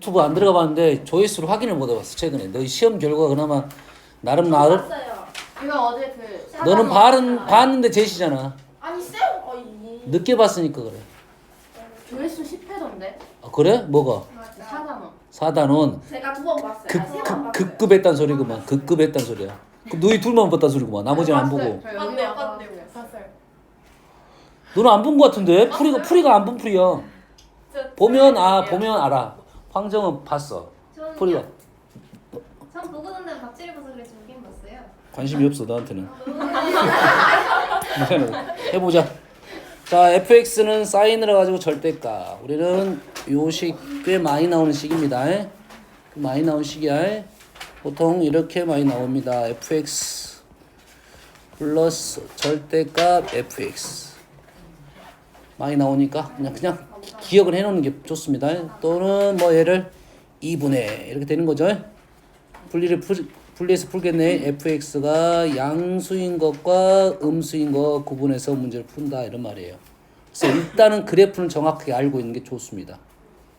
유튜브 안 들어가 봤는데 조회수를 확인을 못 해봤어 최근에. 너희 시험 결과가 그나마 나름 봤어요. 이거 어제 그 너는 봤는데 제시잖아. 아니 쌤 늦게 봤으니까 그래. 조회수 10회던데. 아, 그래? 뭐가? 사단어. 4단원 제가 2번 봤어요. 급급했단 소리구만. 급급했단 소리야. 그럼 너희 둘만 봤단 소리구만. 나머지는 안 보고. 봤네요. 봤어요. 너는 안 본 거 같은데? 풀이가 안 본 풀이야. 보면 알아. 황정은 봤어. 풀이가. 전 보고 난 다음에 박지를 봐서 그랬지 보긴 봤어요. 관심이 없어 너한테는. 해보자. 자, fx는 사인으로 가지고 절대가. 우리는 요 식 꽤 많이 나오는 식입니다. 많이 나오는 식이야. 보통 이렇게 많이 나옵니다. fx 플러스 절대값 fx 많이 나오니까 그냥 기억을 해놓는 게 좋습니다. 또는 뭐 얘를 2분의 이렇게 되는 거죠. 분리해서 풀겠네. fx가 양수인 것과 음수인 것 구분해서 문제를 푼다 이런 말이에요. 그래서 일단은 그래프는 정확하게 알고 있는 게 좋습니다.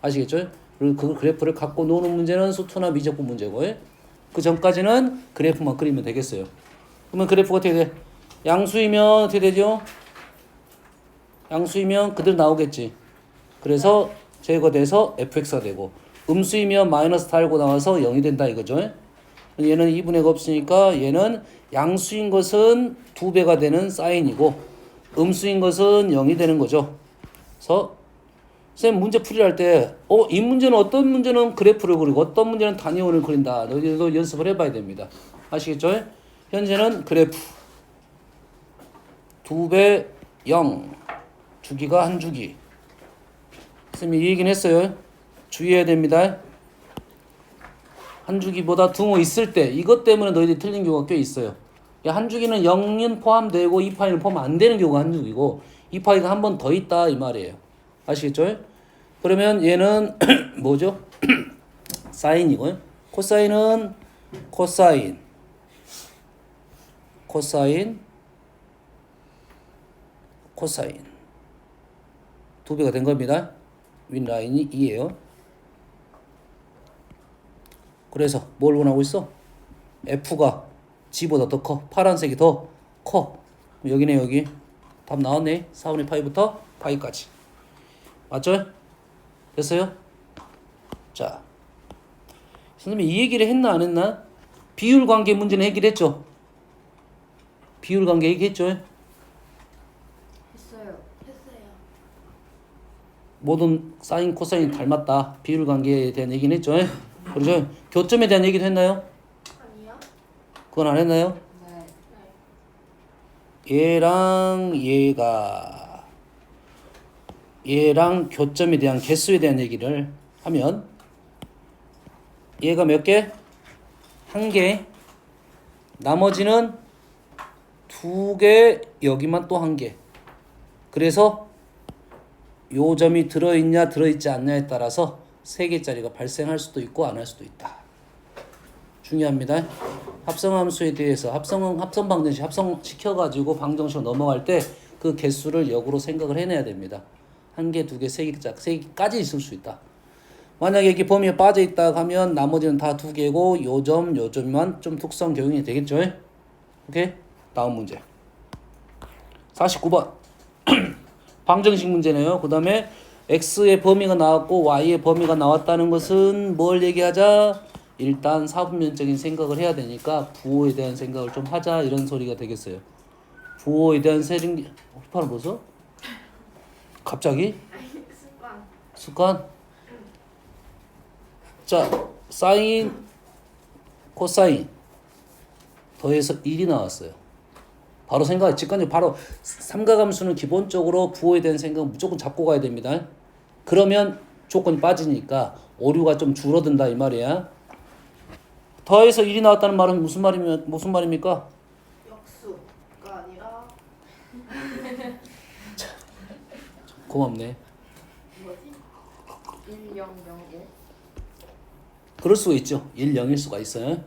아시겠죠? 그리고 그 그래프를 갖고 노는 문제는 수투나 미적분 문제고, 그 전까지는 그래프만 그리면 되겠어요. 그러면 그래프가 어떻게 돼? 양수이면 어떻게 되죠? 양수이면 그대로 나오겠지. 그래서 제거돼서 fx가 되고, 음수이면 마이너스 달고 나와서 0이 된다 이거죠. 얘는 2분의가 없으니까 얘는 양수인 것은 2배가 되는 사인이고 음수인 것은 0이 되는 거죠. 그래서 쌤 문제 풀이를 할 때 이 문제는 어떤 문제는 그래프를 그리고 어떤 문제는 단위원을 그린다. 너희들도 연습을 해봐야 됩니다. 아시겠죠? 현재는 그래프 2배 0 주기가 한 주기. 쌤이 이 얘기는 했어요. 주의해야 됩니다. 한 주기보다 등호 있을 때 이것 때문에 너희들이 틀린 경우가 꽤 있어요. 한 주기는 0은 포함되고 2파이는 포함 안 되는 경우가 한 주기고 2파이가 한 번 더 있다 이 말이에요. 아시겠죠? 그러면 얘는 뭐죠? 사인이고요. 코사인은 코사인 2배가 된 겁니다. 윗라인이 2예요. 그래서 뭘 원하고 있어? F가 G보다 더 커. 파란색이 더 커. 여기네 여기. 답 나왔네. 4분의 파이부터 파이까지. 맞죠? 됐어요? 자, 선생님이 이 얘기를 했나 안 했나? 비율 관계 문제는 해결했죠? 비율 관계 얘기했죠? 했어요. 모든 사인 코사인이 닮았다. 비율 관계에 대한 얘기는 했죠? 그렇죠? 교점에 대한 얘기도 했나요? 아니요. 그건 안 했나요? 네. 얘랑 교점에 대한 개수에 대한 얘기를 하면 얘가 몇 개? 한 개. 나머지는 두 개, 여기만 또 한 개. 그래서 요 점이 들어있냐 들어있지 않냐에 따라서 세 개짜리가 발생할 수도 있고 안 할 수도 있다. 중요합니다. 합성함수에 대해서 합성 방정식 합성시켜가지고 방정식으로 넘어갈 때 그 개수를 역으로 생각을 해내야 됩니다. 한 개, 두 개, 세 개까지 있을 수 있다. 만약에 이렇게 범위에 빠져 있다 하면 나머지는 다 두 개고 요점만 좀 특성 적용이 되겠죠. 오케이? 다음 문제 49번 방정식 문제네요. 그 다음에 x의 범위가 나왔고 y의 범위가 나왔다는 것은 뭘 얘기하자? 일단 사분면적인 생각을 해야 되니까 부호에 대한 생각을 좀 하자 이런 소리가 되겠어요. 부호에 대한 세링 파는 벌써? 갑자기? 습관? 자, 사인, 코사인 더해서 1이 나왔어요. 바로 생각, 직관적으로 바로 삼각함수는 기본적으로 부호에 대한 생각은 무조건 잡고 가야 됩니다. 그러면 조건이 빠지니까 오류가 좀 줄어든다 이 말이야. 더해서 1이 나왔다는 말은 무슨 말입니까? 역수가 아니라 고맙네. 뭐지? 1, 0, 0, 1. 그럴 수가 있죠. 1, 0일 수가 있어요.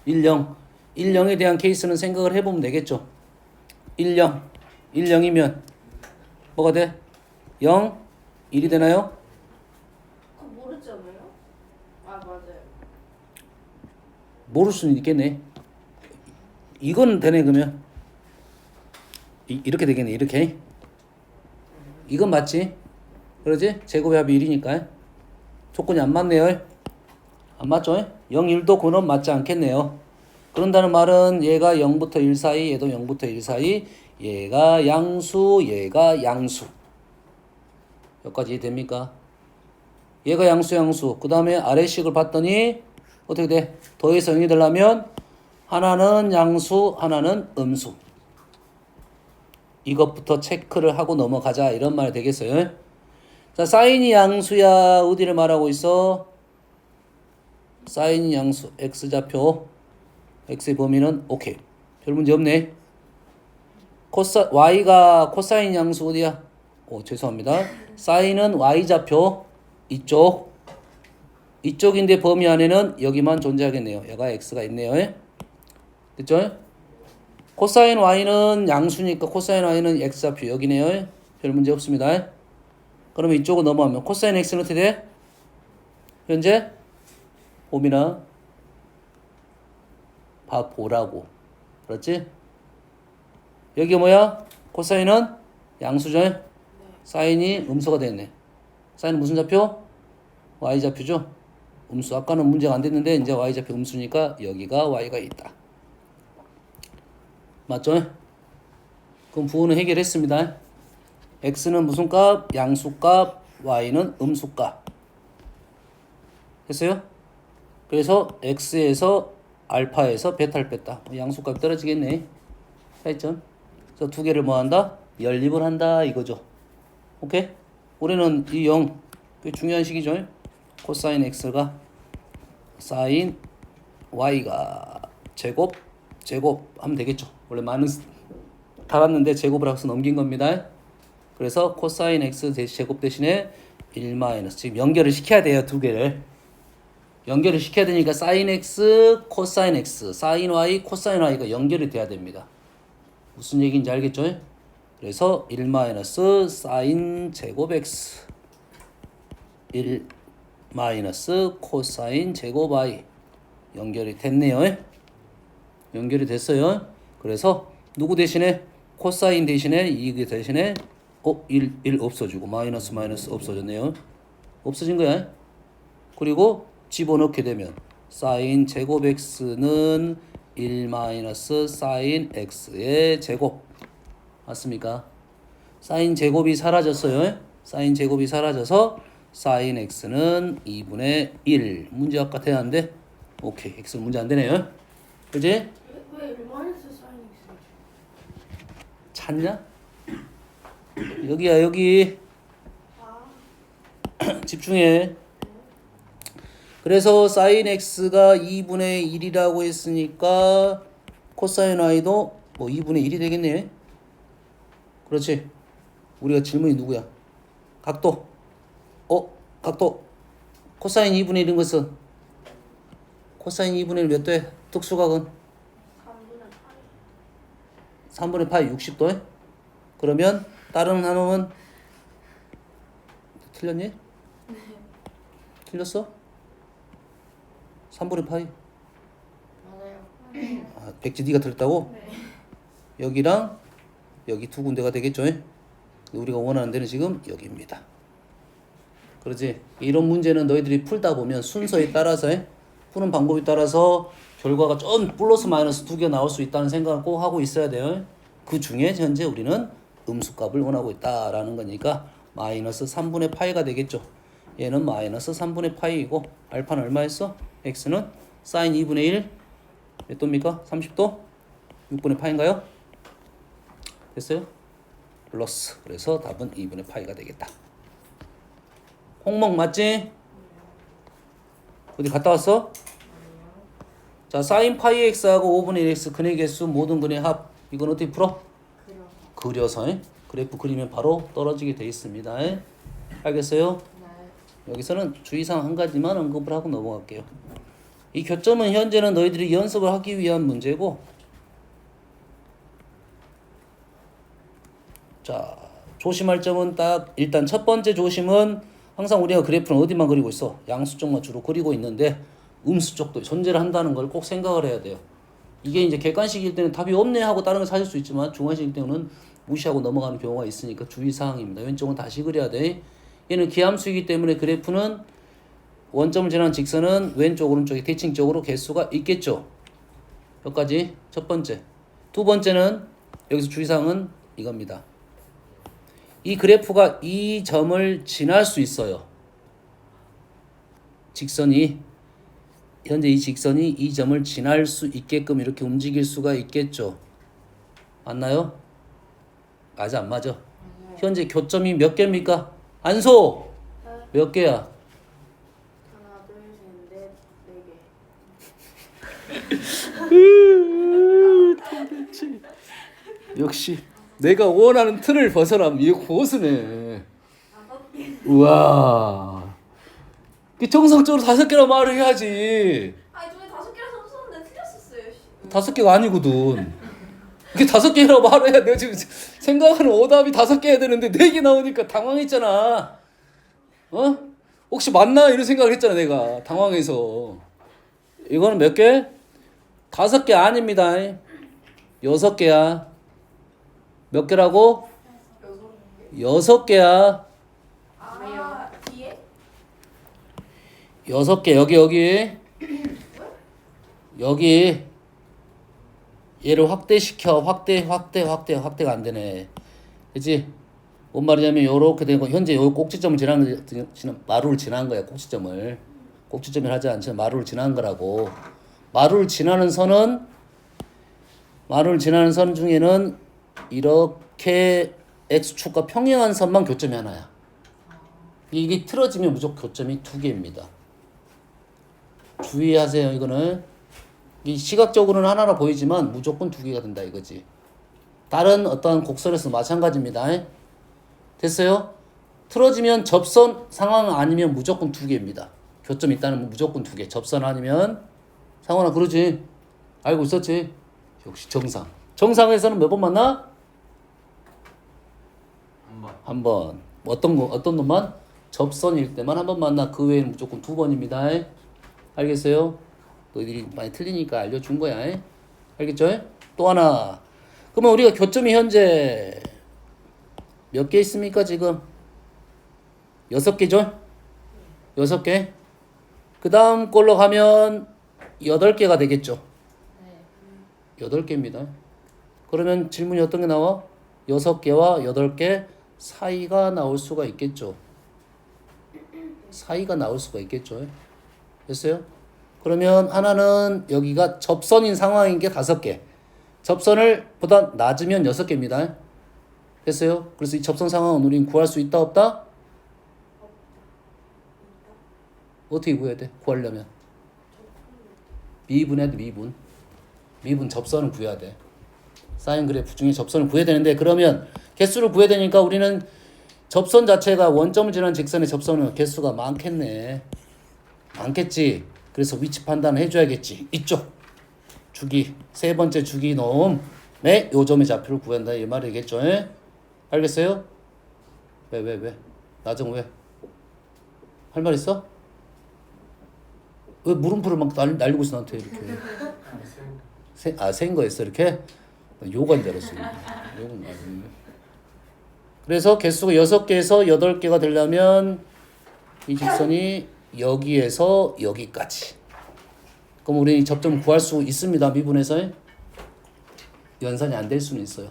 1, 0. 1, 0에 대한 케이스는 생각을 해보면 되겠죠. 1, 0. 1, 0이면 뭐가 돼? 0, 1이 되나요? 그거 모르잖아요. 아 맞아요. 모를 수는 있겠네. 이건 되네 그러면. 이렇게 되겠네. 이렇게. 이건 맞지? 그러지? 제곱의 합이 1이니까. 조건이 안 맞네요. 안 맞죠? 0, 1도 그건 맞지 않겠네요. 그런다는 말은 얘가 0부터 1 사이, 얘도 0부터 1 사이, 얘가 양수, 얘가 양수. 여기까지 됩니까? 얘가 양수. 그 다음에 아래식을 봤더니 어떻게 돼? 더해서 0이 되려면 하나는 양수, 하나는 음수. 이것부터 체크를 하고 넘어가자 이런 말 되겠어요. 자, 사인이 양수야. 어디를 말하고 있어? 사인이 양수. x좌표. x의 범위는 오케이. 별 문제 없네. y가 코사인 양수 어디야? 죄송합니다. 사인은 y좌표. 이쪽인데 범위 안에는 여기만 존재하겠네요. 얘가 x가 있네요. 됐죠? 코사인 y는 양수니까 코사인 y는 x좌표 여기네요. 별 문제 없습니다. 그러면 이쪽으로 넘어가면 코사인 x는 어떻게 돼? 현재 봄이나 보라고. 그렇지? 여기 뭐야? 코사인은 양수죠? 사인이 음수가 됐네. 사인은 무슨 좌표? y좌표죠? 음수. 아까는 문제가 안 됐는데 이제 y좌표 음수니까 여기가 y가 있다. 맞죠? 그럼 부호는 해결했습니다. x는 무슨 값? 양수값. y는 음수값. 됐어요? 그래서 x에서 알파에서 베타를 뺐다. 양수값이 떨어지겠네. 차이점. 그래서 두 개를 뭐 한다? 연립을 한다 이거죠. 오케이? 우리는 이 0, 꽤 중요한 식이죠. 코사인 x가 사인 y가 제곱 하면 되겠죠. 원래 많은 달았는데 제곱을 해서 넘긴 겁니다. 그래서 코사인 x 제곱 대신에 1 마이너스. 지금 연결을 시켜야 돼요. 두 개를. 연결을 시켜야 되니까 사인 x, 코사인 x, 사인 y, 코사인 y가 연결이 돼야 됩니다. 무슨 얘기인지 알겠죠? 그래서 1 마이너스 사인 제곱 x 1 마이너스 코사인 제곱 y 연결이 됐네요. 연결이 됐어요. 그래서 누구 대신에 코사인 대신에 이게 대신에 1 없어지고 마이너스 없어졌네요. 없어진 거야. 그리고 집어넣게 되면 사인 제곱 x는 1 마이너스 사인 x의 제곱. 맞습니까? 사인 제곱이 사라졌어요. 사인 제곱이 사라져서 사인 x는 2분의 1. 문제 아까 되는데 오케이. x는 문제 안 되네요. 그지? 왜 마이너스 사인 x? 찾냐? 여기야 여기. 아. 집중해. 그래서 사인 x가 2분의 1이라고 했으니까 코사인 y도 뭐 2분의 1이 되겠네. 그렇지. 우리가 질문이 누구야? 각도. 각도. 코사인 2분의 1인 것은 코사인 2분의 1 몇 도에? 특수각은 3분의 파이 60도에? 그러면 다른 한놈은 틀렸니? 네. 틀렸어? 3분의 파이. 맞아요. 백지 네가 틀렸다고? 네. 여기랑 여기 두 군데가 되겠죠? 우리가 원하는 데는 지금 여기입니다. 그렇지? 이런 문제는 너희들이 풀다 보면 순서에 따라서 푸는 방법에 따라서 결과가 좀 플러스 마이너스 두 개 나올 수 있다는 생각을 꼭 하고 있어야 돼요. 그 중에 현재 우리는 음수값을 원하고 있다라는 거니까 마이너스 3분의 파이가 되겠죠. 얘는 마이너스 3분의 파이이고 알파는 얼마였어? x는 사인 2분의 1 몇 도입니까? 30도? 6분의 파인가요? 됐어요? 플러스. 그래서 답은 2분의 파이가 되겠다. 홍목 맞지? 어디 갔다 왔어? 자, 사인 파이 x하고 5분의 1 x 근의 개수 모든 근의 합. 이건 어떻게 풀어? 그려서 그래프 그리면 바로 떨어지게 돼 있습니다. 알겠어요? 네. 여기서는 주의사항 한 가지만 언급을 하고 넘어갈게요. 이 교점은 현재는 너희들이 연습을 하기 위한 문제고, 자, 조심할 점은 딱 일단 첫 번째 조심은 항상 우리가 그래프는 어디만 그리고 있어? 양수 쪽만 주로 그리고 있는데 음수 쪽도 존재를 한다는 걸 꼭 생각을 해야 돼요. 이게 이제 객관식일 때는 답이 없네 하고 다른 걸 찾을 수 있지만 중간식일 때는 무시하고 넘어가는 경우가 있으니까 주의사항입니다. 왼쪽은 다시 그려야 돼. 얘는 기함수이기 때문에 그래프는 원점을 지나는 직선은 왼쪽 오른쪽에 대칭적으로 개수가 있겠죠. 여기까지 첫 번째. 두 번째는 여기서 주의사항은 이겁니다. 이 그래프가 이 점을 지날 수 있어요. 직선이 현재 이 직선이 이 점을 지날 수 있게끔 이렇게 움직일 수가 있겠죠. 맞나요? 맞아 안 맞아? 현재 교점이 몇 개입니까? 안소 몇 개야? 하나, 둘, 셋, 넷, 네 개. 역시 내가 원하는 틀을 벗어나면 이거 고수네. 우와. 정상적으로 5개라 말을 해야지. 아니 저희 5개라서 썼는데 틀렸었어요. 씨. 5개가 아니거든. 이게 5개라고 말을 해야 내가 지금 생각하는 오답이 5개 해야 되는데 4개 나오니까 당황했잖아. 어? 혹시 맞나 이런 생각을 했잖아 내가 당황해서. 이거는 몇 개? 5개 아닙니다. 6개야. 몇 개라고? 6개야. 아 뒤에? 6개 여기 얘를 확대시켜 확대가 안 되네. 그치? 뭔 말이냐면 요렇게 된 거 현재 요 꼭지점을 마루를 지난 거야. 꼭지점을 하지 않지만 마루를 지난 거라고. 마루를 지나는 선 중에는 이렇게 x축과 평행한 선만 교점이 하나야. 이게 틀어지면 무조건 교점이 2개입니다. 주의하세요. 이거는 이 시각적으로는 하나로 보이지만 무조건 2개가 된다 이거지. 다른 어떠한 곡선에서 마찬가지입니다. 됐어요? 틀어지면 접선 상황 아니면 무조건 2개입니다. 교점이 있다는 무조건 2개. 접선 아니면 상황아 그러지. 알고 있었지? 역시 정상. 정상에서는 몇 번 만나? 한 번. 어떤 놈만? 접선일 때만 한 번 만나. 그 외에는 무조건 2번입니다. 알겠어요? 너희들이 많이 틀리니까 알려준 거야. 알겠죠? 또 하나. 그러면 우리가 교점이 현재 몇 개 있습니까 지금? 6개죠? 6개. 그 다음 걸로 가면 8개가 되겠죠? 8개입니다. 그러면 질문이 어떤 게 나와? 6개와 8개 사이가 나올 수가 있겠죠? 사이가 나올 수가 있겠죠? 됐어요? 그러면 하나는 여기가 접선인 상황인 게 5개. 접선을 보다 낮으면 6개입니다. 됐어요? 그래서 이 접선 상황은 우린 구할 수 있다 없다? 어떻게 구해야 돼? 구하려면 미분해야 돼. 미분 접선을 구해야 돼. 사인 그래프 중에 접선을 구해야 되는데 그러면 개수를 구해야 되니까 우리는 접선 자체가 원점을 지나는 직선의 접선은 개수가 많겠네. 많겠지. 그래서 위치 판단을 해줘야겠지. 이쪽 주기 세 번째 주기 놈의 요점의 좌표를 구한다 이 말이겠죠. 알겠어요? 왜? 나정 왜? 할 말 있어? 왜 물음표를 막 날리고 있어 나한테 이렇게? 센 거였어 이렇게? 요가인 줄 알았어. 요건 아니네. 그래서 개수가 6개에서 8개가 되려면 이 직선이 여기에서 여기까지. 그럼 우리 이 접점을 구할 수 있습니다. 미분해서 연산이 안 될 수는 있어요.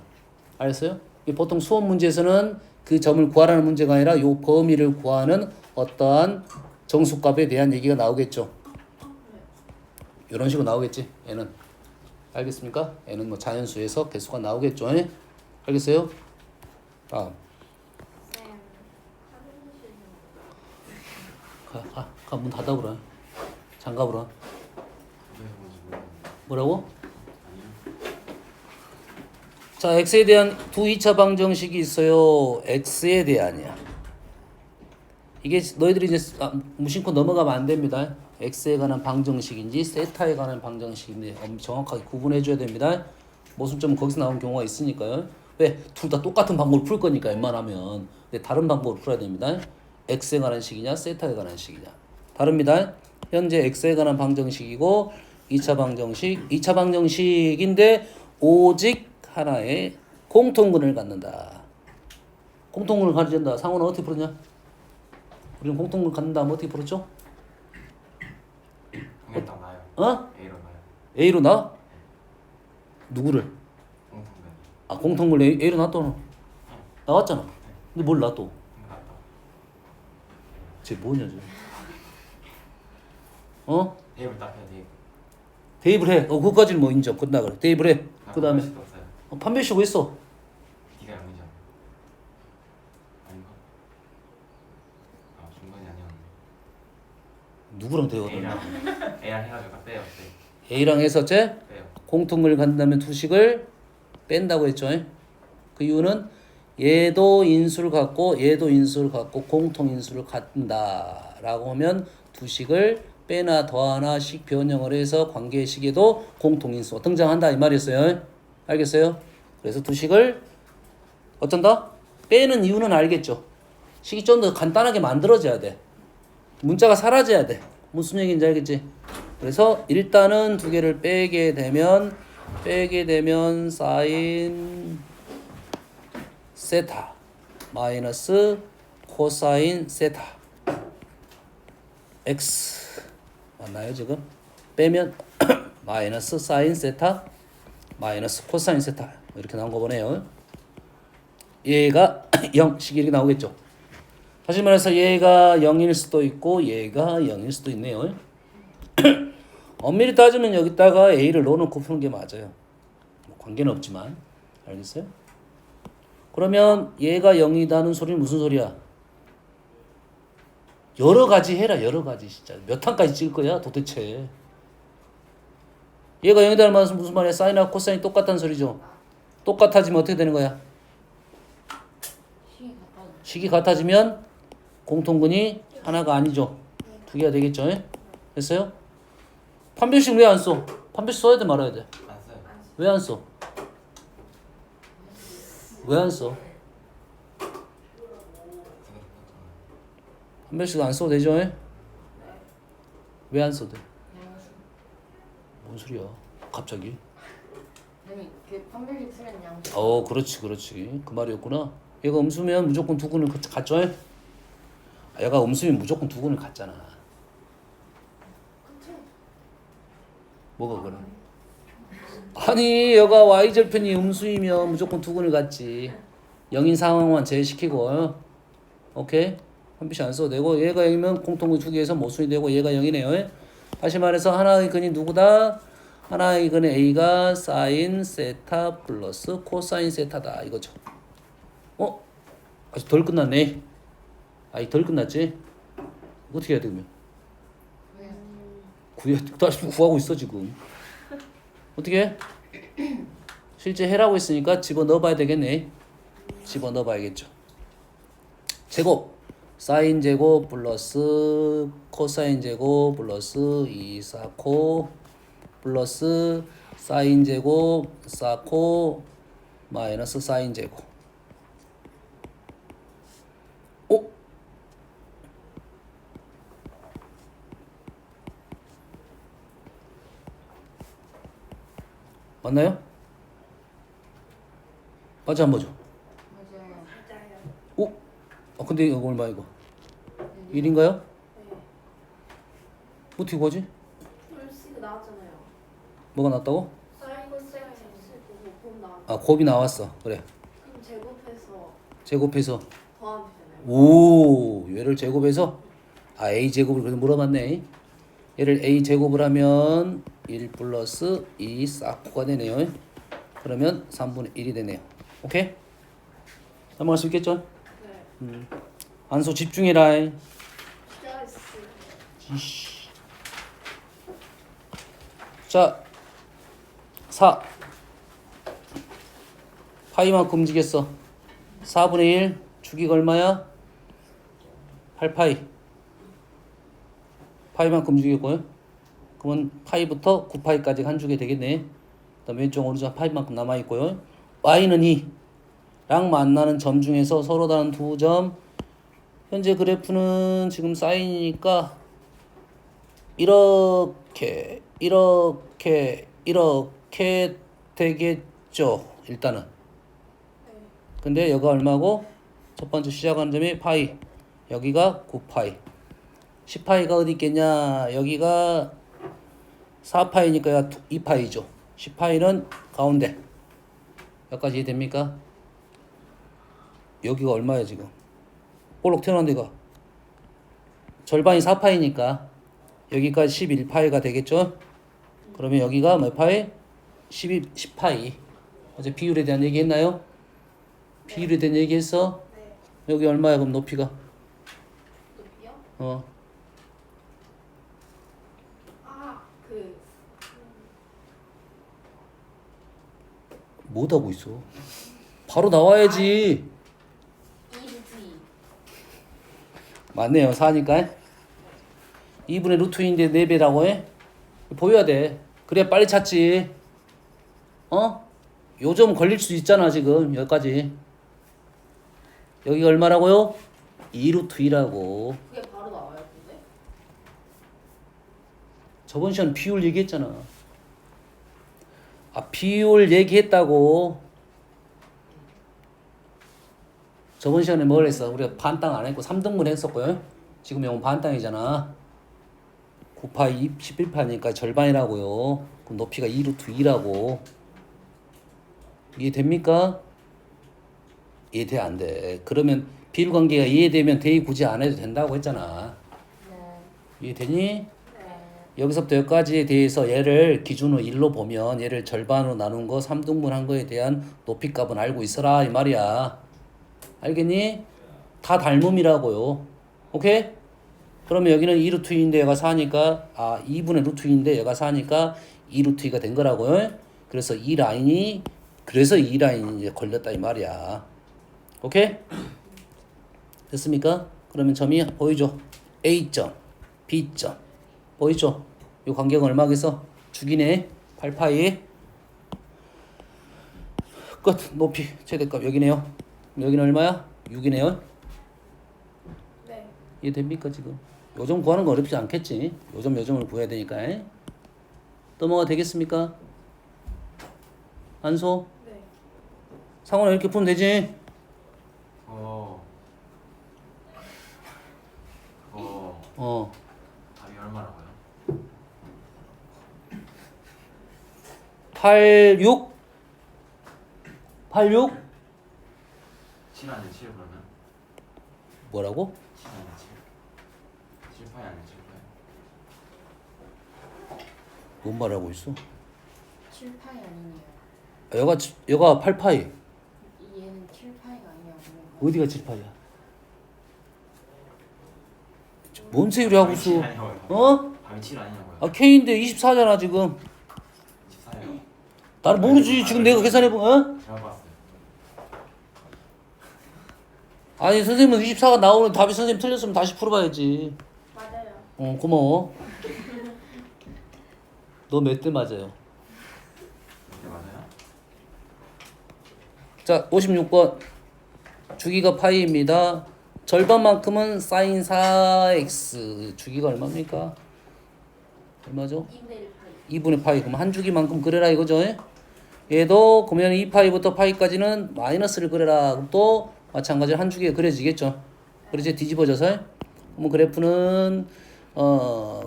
알았어요? 보통 수업 문제에서는 그 점을 구하라는 문제가 아니라 요 범위를 구하는 어떠한 정수값에 대한 얘기가 나오겠죠. 이런 식으로 나오겠지. 얘는 알겠습니까? 얘는 뭐 자연수에서 개수가 나오겠죠. 알겠어요? 다음. 가 문 닫아보라. 장가보라. 뭐라고? 자, x에 대한 두 2차 방정식이 있어요. x에 대한이야. 이게 너희들이 이제 무심코 넘어가면 안 됩니다. x에 관한 방정식인지 세타에 관한 방정식인지 정확하게 구분해 줘야 됩니다. 모순점은 거기서 나온 경우가 있으니까요. 왜? 둘 다 똑같은 방법을 풀 거니까 웬만하면. 근데 다른 방법을 풀어야 됩니다. x에 관한 식이냐 세타에 관한 식이냐 다릅니다. 현재 x에 관한 방정식이고 2차 방정식인데 오직 하나의 공통근을 갖는다. 공통근을 가진다. 상호는 어떻게 풀었냐? 우리는 공통근을 갖는다 하면 어떻게 풀었죠? 그냥 딱 나요. 어? A로 나요. A로 나? 누구를? 공통된. 아 공통근 A로 놨더라. 나왔잖아. 근데 뭘 놔 또? 맞다. 쟤 뭐냐 쟤? 어? 대입을 딱 해야 돼. 대입을 해. 그거까지는 뭐 인정. 끝나 그래. 대입을 해. 그 다음에 없어요. 판별식 왜 써? D가 0이잖아. 아닌가? 아 중간이 아니었네. 누구랑 대화를 A랑 하냐? A랑 해가지고 딱 빼요. A랑 해서 쟤 빼요. 공통을 갖는다면 두식을 뺀다고 했죠. 그 이유는 얘도 인수를 갖고 얘도 인수를 갖고 공통 인수를 갖는다라고 하면 두식을 빼나 더하나 식 변형을 해서 관계식에도 공통 인수가 등장한다 이 말이었어요. 알겠어요? 그래서 두식을 어쩐다? 빼는 이유는 알겠죠. 식이 좀 더 간단하게 만들어져야 돼. 문자가 사라져야 돼. 무슨 얘기인지 알겠지? 그래서 일단은 두 개를 빼게 되면 사인 세타 마이너스 코사인 세타 x 맞나요 지금? 빼면 마이너스 사인 세타 마이너스 코사인 세타 이렇게 나온 거 보네요. 얘가 0식 이렇게 나오겠죠. 다시 말해서 얘가 0일 수도 있고 얘가 0일 수도 있네요. 엄밀히 따지면 여기다가 A를 넣어놓고 푸는 게 맞아요. 뭐 관계는 없지만 알겠어요? 그러면 얘가 0이다는 소리는 무슨 소리야? 여러 가지 해라. 여러 가지 진짜. 몇 항까지 찍을 거야 도대체. 얘가 0이다는 말은 무슨 말이야? 사인하고 코사인이 똑같다는 소리죠. 똑같아지면 어떻게 되는 거야? 식이 같아지면 공통근이 하나가 아니죠. 두 개가 되겠죠. 됐어요? 판별식 왜 안 써? 판별식 써야 돼 말아야 돼? 안 써요. 왜 안 써? 왜 안 써? 판별식 안 써도 되죠? 왜 안 써도 돼? 뭔 소리야? 갑자기? 아니 그 판별식 쓰면 양수. 그렇지. 그 말이었구나. 얘가 음수면 무조건 두 근을 갖죠? 얘가 음수면 무조건 두 근을 갖잖아. 뭐가 그래? 아니 얘가 y절편이 음수이면 무조건 두 근을 갖지. 0인 상황만 제외시키고 오케이? 판별식 안 써도 되고 얘가 0이면 공통근 두 개에서 모순이 되고 얘가 0이네요. 다시 말해서 하나의 근이 누구다? 하나의 근의 A가 사인 세타 플러스 코사인 세타다 이거죠. 아직 덜 끝났네. 아직 덜 끝났지? 어떻게 해야 돼 그러면? 다시 구하고 있어 지금. 어떻게 해? 실제 해라고 했으니까 집어넣어 봐야 되겠네. 집어넣어 봐야겠죠. 제곱 사인 제곱 플러스 코사인 제곱 플러스 2사코 플러스 사인 제곱 4코 마이너스 사인 제곱. 맞나요? 맞아 안 맞아? 맞아요. 근데 이거 얼마 이거? 1인가요? 어떻게 구하지? 풀식 나왔잖아요. 뭐가 났다고? 사인 코사인 X고 곱 나왔. 곱이 나왔어. 그래. 그럼 제곱해서 제곱해서 더하면 되나요? 오 얘를 제곱해서 A 제곱을 그래서 물어봤네. 얘를 A 제곱을 하면 1 플러스 2 싹코가 되네요. 그러면 3분의 1이 되네요. 오케이? 넘어갈 수 있겠죠? 네. 안소 집중해라. 스트레스. 이씨. 자, 4 파이만큼 움직였어. 4분의 1 주기가 얼마야? 8파이. 파이만큼 움직였고요. 그러면 파이부터 9파이까지 한 주게 되겠네. 그 다음에 왼쪽 오른쪽 파이만큼 남아있고요. y는 2랑 만나는 점 중에서 서로 다른 두 점 현재 그래프는 지금 사인이니까 이렇게 되겠죠. 일단은. 근데 여기가 얼마고? 첫 번째 시작하는 점이 파이. 여기가 9파이. 10파이가 어디 있겠냐? 여기가 4파이니까 2파이죠. 10파이는 가운데. 여기까지 이해됩니까? 여기가 얼마야 지금? 볼록 튀어나온 데가. 절반이 4파이니까 여기까지 11파이가 되겠죠? 그러면 여기가 몇 파이? 10파이. 어제 비율에 대한 얘기 했나요? 비율에 대한 얘기 했어? 네. 여기 얼마야 그럼 높이가? 높이요? 그 못하고 있어. 바로 나와야지. 2루트 2. 맞네요. 4니까 2분의 루트인데 4배라고 해? 보여야 돼. 그래야 빨리 찾지. 요점 걸릴 수 있잖아 지금 여기까지. 여기가 얼마라고요? 2루트 2라고. 그게 바로 나와요, 근데? 저번 시간 비율 얘기했잖아. 비율 얘기했다고. 저번 시간에 뭘 했어? 우리가 반땅 안 했고 3등분 했었고요. 지금 이건 반땅이잖아. 9파이 11파니까 절반이라고요. 그럼 높이가 2루트 2라고. 이해됩니까? 이해돼 안 돼. 그러면 비율 관계가 이해되면 대입 굳이 안 해도 된다고 했잖아. 네. 이해되니? 네. 여기서부터 여기까지에 대해서 얘를 기준으로 1로 보면 얘를 절반으로 나눈 거 3등분 한 거에 대한 높이 값은 알고 있어라 이 말이야. 알겠니? 다 닮음이라고요. 오케이? 그러면 여기는 2루트 2인데 얘가 4니까 2분의 루트 2인데 얘가 4니까 2루트 2가 된 거라고요. 그래서 이 라인이 이제 걸렸다 이 말이야. 오케이? 됐습니까? 그러면 점이 보이죠? A점, B점. 보이죠? 이 관계가 얼마겠어? 죽이네. 8파이. 끝. 높이 최대값 여기네요. 여기는 얼마야? 6이네요. 네. 이해됩니까 지금? 요점 구하는 거 어렵지 않겠지? 요점을 구해야 되니까. 넘어가 되겠습니까? 안소? 네. 상원아 이렇게 풀면 되지? 답이 얼마라고요? 86? 86? 7 아니야 7 그러면? 뭐라고? 7 아니야 7 7파이 아니야 7파이 뭔 말하고 있어? 7파이 아니에요. 여가 8파이. 얘는 7파이가 아니냐고. 어디가 7파이야? 뭔 소리 하고 있어? 답이 7 아니냐고요? K인데 24잖아 지금. 24예요 나는 모르지. 지금 내가 계산해보. 제가 봤어요 아니 선생님은 24가 나오는 답이 선생님 틀렸으면 다시 풀어봐야지. 맞아요. 고마워. 너 몇 대 맞아요? 네 맞아요? 자 56번 주기가 파이입니다. 절반만큼은 사인 4x. 주기가 얼마입니까? 얼마죠? 2분의 1파이. 2분의 파이. 그럼 한 주기만큼 그래라 이거죠? 얘도 그러면 2파이부터 파이까지는 마이너스를 그래라. 그럼 또 마찬가지로 한 주기가 그려지겠죠? 그래서 뒤집어져서 그러면 그래프는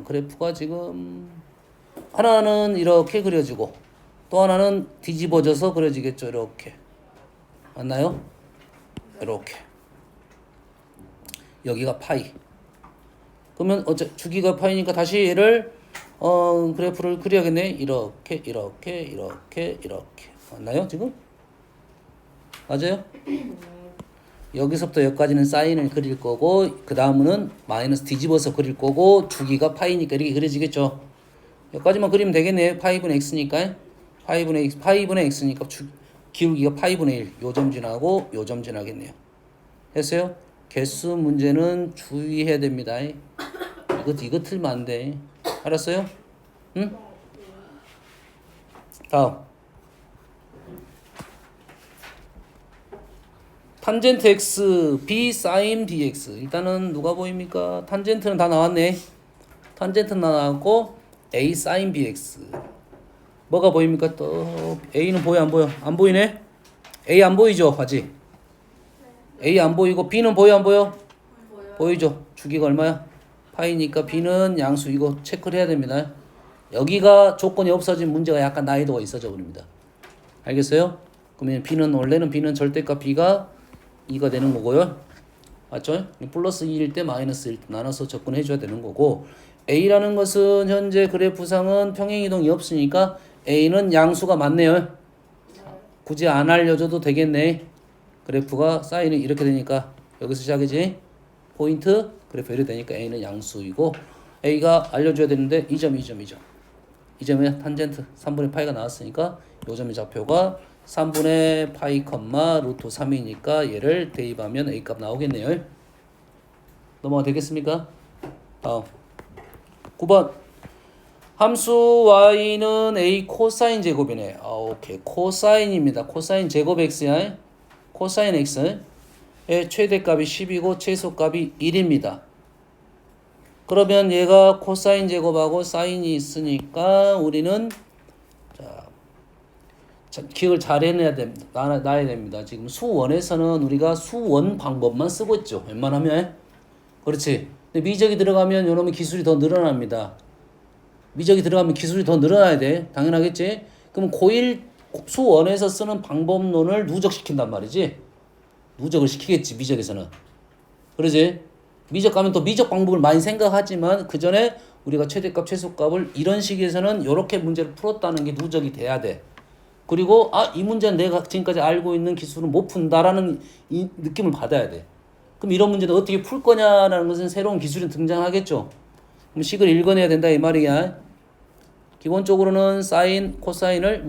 그래프가 지금 하나는 이렇게 그려지고 또 하나는 뒤집어져서 그려지겠죠? 이렇게. 맞나요? 이렇게. 여기가 파이. 그러면 주기가 파이니까 다시 얘를 그래프를 그려야겠네. 이렇게. 맞나요? 지금? 맞아요? 여기서부터 여기까지는 사인을 그릴 거고 그 다음은 마이너스 뒤집어서 그릴 거고 주기가 파이니까 이렇게 그려지겠죠. 여기까지만 그리면 되겠네. 파이분의 x니까 파이분의 x니까 기울기가 파이분의 1. 요점 지나고 요점 지나겠네요. 됐어요? 개수 문제는 주의해야 됩니다. 이거 틀면 안 돼. 알았어요? 응? 다음 탄젠트 x b sin bx. 일단은 누가 보입니까? 탄젠트는 다 나왔네. 탄젠트는 다 나왔고 a sin bx. 뭐가 보입니까? 또 a는 보여 안 보여? 안 보이네. a 안 보이죠, 아직. a 안 보이고 b는 보여 안 보여? 보이죠. 주기가 얼마야? 파이니까 b는 양수. 이거 체크를 해야 됩니다. 여기가 조건이 없어진 문제가 약간 난이도가 있어져 버립니다. 알겠어요? 그러면 b는 원래는 b는 절대값 b가 2가 되는 거고요. 맞죠? 플러스 2일 때 마이너스 1 나눠서 접근해 줘야 되는 거고, a라는 것은 현재 그래프상은 평행이동이 없으니까 a는 양수가 맞네요. 굳이 안 알려줘도 되겠네. 그래프가 사인이 이렇게 되니까 여기서 시작이지. 포인트 그래프 이렇게 되니까 a는 양수이고, a가 알려줘야 되는데 2점 2점 2점. 이 점에 탄젠트 3분의 파이가 나왔으니까 요 점의 좌표가 3분의 파이 컴마 루트 3이니까 얘를 대입하면 a 값 나오겠네요. 넘어가 되겠습니까? 다음 9번 함수 y는 a 코사인 제곱이네. 오케이. 코사인입니다. 코사인 제곱 x야. 코사인 x의 최대값이 10이고 최소값이 1입니다. 그러면 얘가 코사인 제곱하고 사인이 있으니까 우리는 기억을 잘 해내야 됩니다. 놔야 됩니다. 지금 수원에서는 우리가 수원 방법만 쓰고 있죠. 웬만하면. 그렇지. 근데 미적이 들어가면 요놈의 기술이 더 늘어납니다. 미적이 들어가면 기술이 더 늘어나야 돼. 당연하겠지. 그럼 고1 수원에서 쓰는 방법론을 누적시킨단 말이지. 누적을 시키겠지, 미적에서는. 그러지? 미적 가면 또 미적 방법을 많이 생각하지만 그 전에 우리가 최대값 최소값을 이런 식에서는 이렇게 문제를 풀었다는 게 누적이 돼야 돼. 그리고 이 문제는 내가 지금까지 알고 있는 기술은 못 푼다라는 이 느낌을 받아야 돼. 그럼 이런 문제는 어떻게 풀 거냐라는 것은 새로운 기술이 등장하겠죠. 그럼 식을 읽어내야 된다 이 말이야. 기본적으로는 사인, 코사인을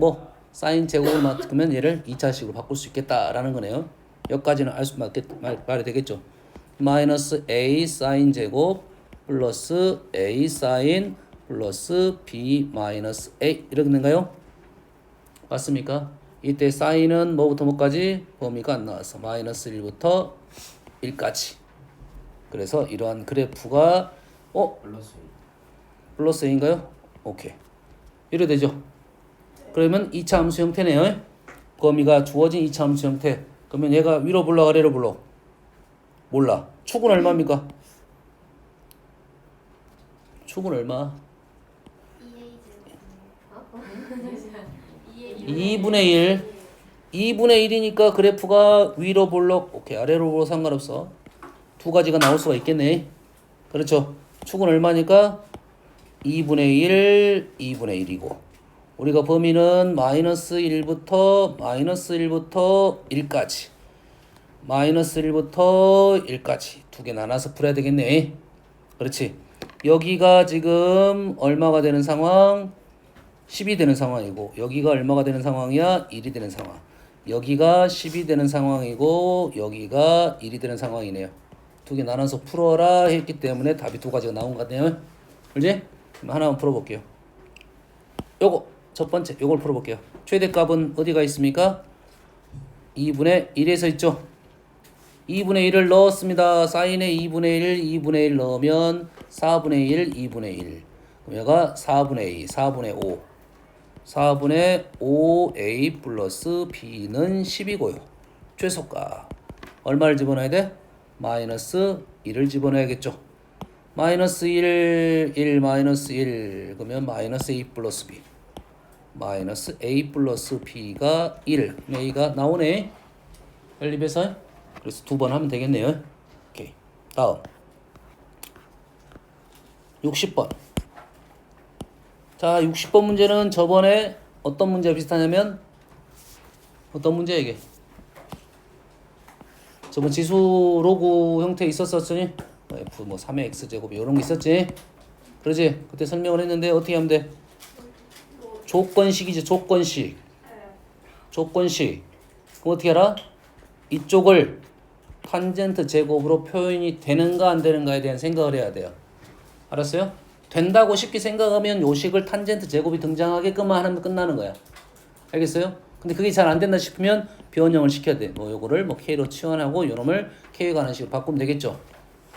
사인 제곱을 맡으면 얘를 2차식으로 바꿀 수 있겠다라는 거네요. 여기까지는 알 수 말이 되겠죠. 마이너스 a 사인 제곱 플러스 a 사인 플러스 b 마이너스 a 이렇게 된가요? 맞습니까? 이때 사인은 뭐부터 뭐까지? 범위가 안 나와서 마이너스 1부터 1까지. 그래서 이러한 그래프가 플러스 a인가요? 오케이. 이래 되죠. 그러면 2차 함수 형태네요. 범위가 주어진 2차 함수 형태. 그러면 얘가 위로 불러 아래로 불러? 몰라. 축은 얼마입니까? 축은 얼마? 2분의 1. 2분의 1이니까 그래프가 위로 볼록, 오케이. 아래로 볼록 상관없어. 두 가지가 나올 수가 있겠네. 그렇죠. 축은 얼마니까? 2분의 1, 2분의 1이고. 우리가 범위는 마이너스 1부터 1까지. 마이너스 1부터 1까지. 두 개 나눠서 풀어야 되겠네. 그렇지. 여기가 지금 얼마가 되는 상황? 10이 되는 상황이고 여기가 얼마가 되는 상황이야? 1이 되는 상황. 여기가 10이 되는 상황이고 여기가 1이 되는 상황이네요. 두 개 나눠서 풀어라 했기 때문에 답이 두 가지가 나온 것 같네요. 그렇지? 그럼 하나만 풀어볼게요. 요거 첫 번째 요걸 풀어볼게요. 최대값은 어디가 있습니까? 2분의 1에서 있죠. 2분의 1을 넣었습니다. 사인에 2분의 1, 2분의 1 넣으면 4분의 1, 2분의 1. 그럼 얘가 4분의 2, 4분의 5. 4분의 5a 플러스 b는 10이고요. 최소값. 얼마를 집어넣어야 돼? 마이너스 1을 집어넣어야겠죠. 마이너스 1, 1, 마이너스 1. 그러면 마이너스 a 플러스 b. 마이너스 a 플러스 b가 1. a가 나오네. 연립해서. 그래서 두 번 하면 되겠네요. 오케이. 다음. 60번. 자, 60번 문제는 저번에 어떤 문제가 비슷하냐면 어떤 문제야 이게? 저번 지수 로그 형태 있었었지? f 3의 x제곱 이런 거 있었지? 그러지? 그때 설명을 했는데 어떻게 하면 돼? 조건식이지. 조건식. 조건식. 그럼 어떻게 알아? 이쪽을 탄젠트 제곱으로 표현이 되는가 안 되는가에 대한 생각을 해야 돼요. 알았어요? 된다고 쉽게 생각하면 요 식을 탄젠트 제곱이 등장하게끔만 하면 끝나는 거야. 알겠어요? 근데 그게 잘 안 된다 싶으면 변형을 시켜야 돼. 뭐 요거를 뭐 K로 치환하고 요놈을 K에 관한 식으로 바꾸면 되겠죠.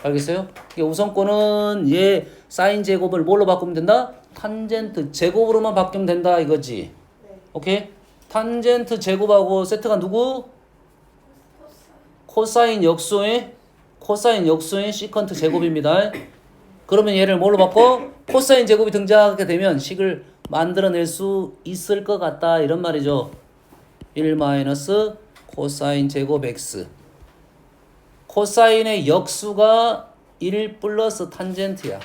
알겠어요? 그러니까 우선권은 얘 사인 제곱을 뭘로 바꾸면 된다? 탄젠트 제곱으로만 바꾸면 된다 이거지. 네. 오케이? 탄젠트 제곱하고 세트가 누구? 코사인 역수의 시컨트 제곱입니다. 그러면 얘를 뭘로 바꿔? 코사인 제곱이 등장하게 되면 식을 만들어낼 수 있을 것 같다 이런 말이죠. 1 마이너스 코사인 제곱 x. 코사인의 역수가 1 플러스 탄젠트야.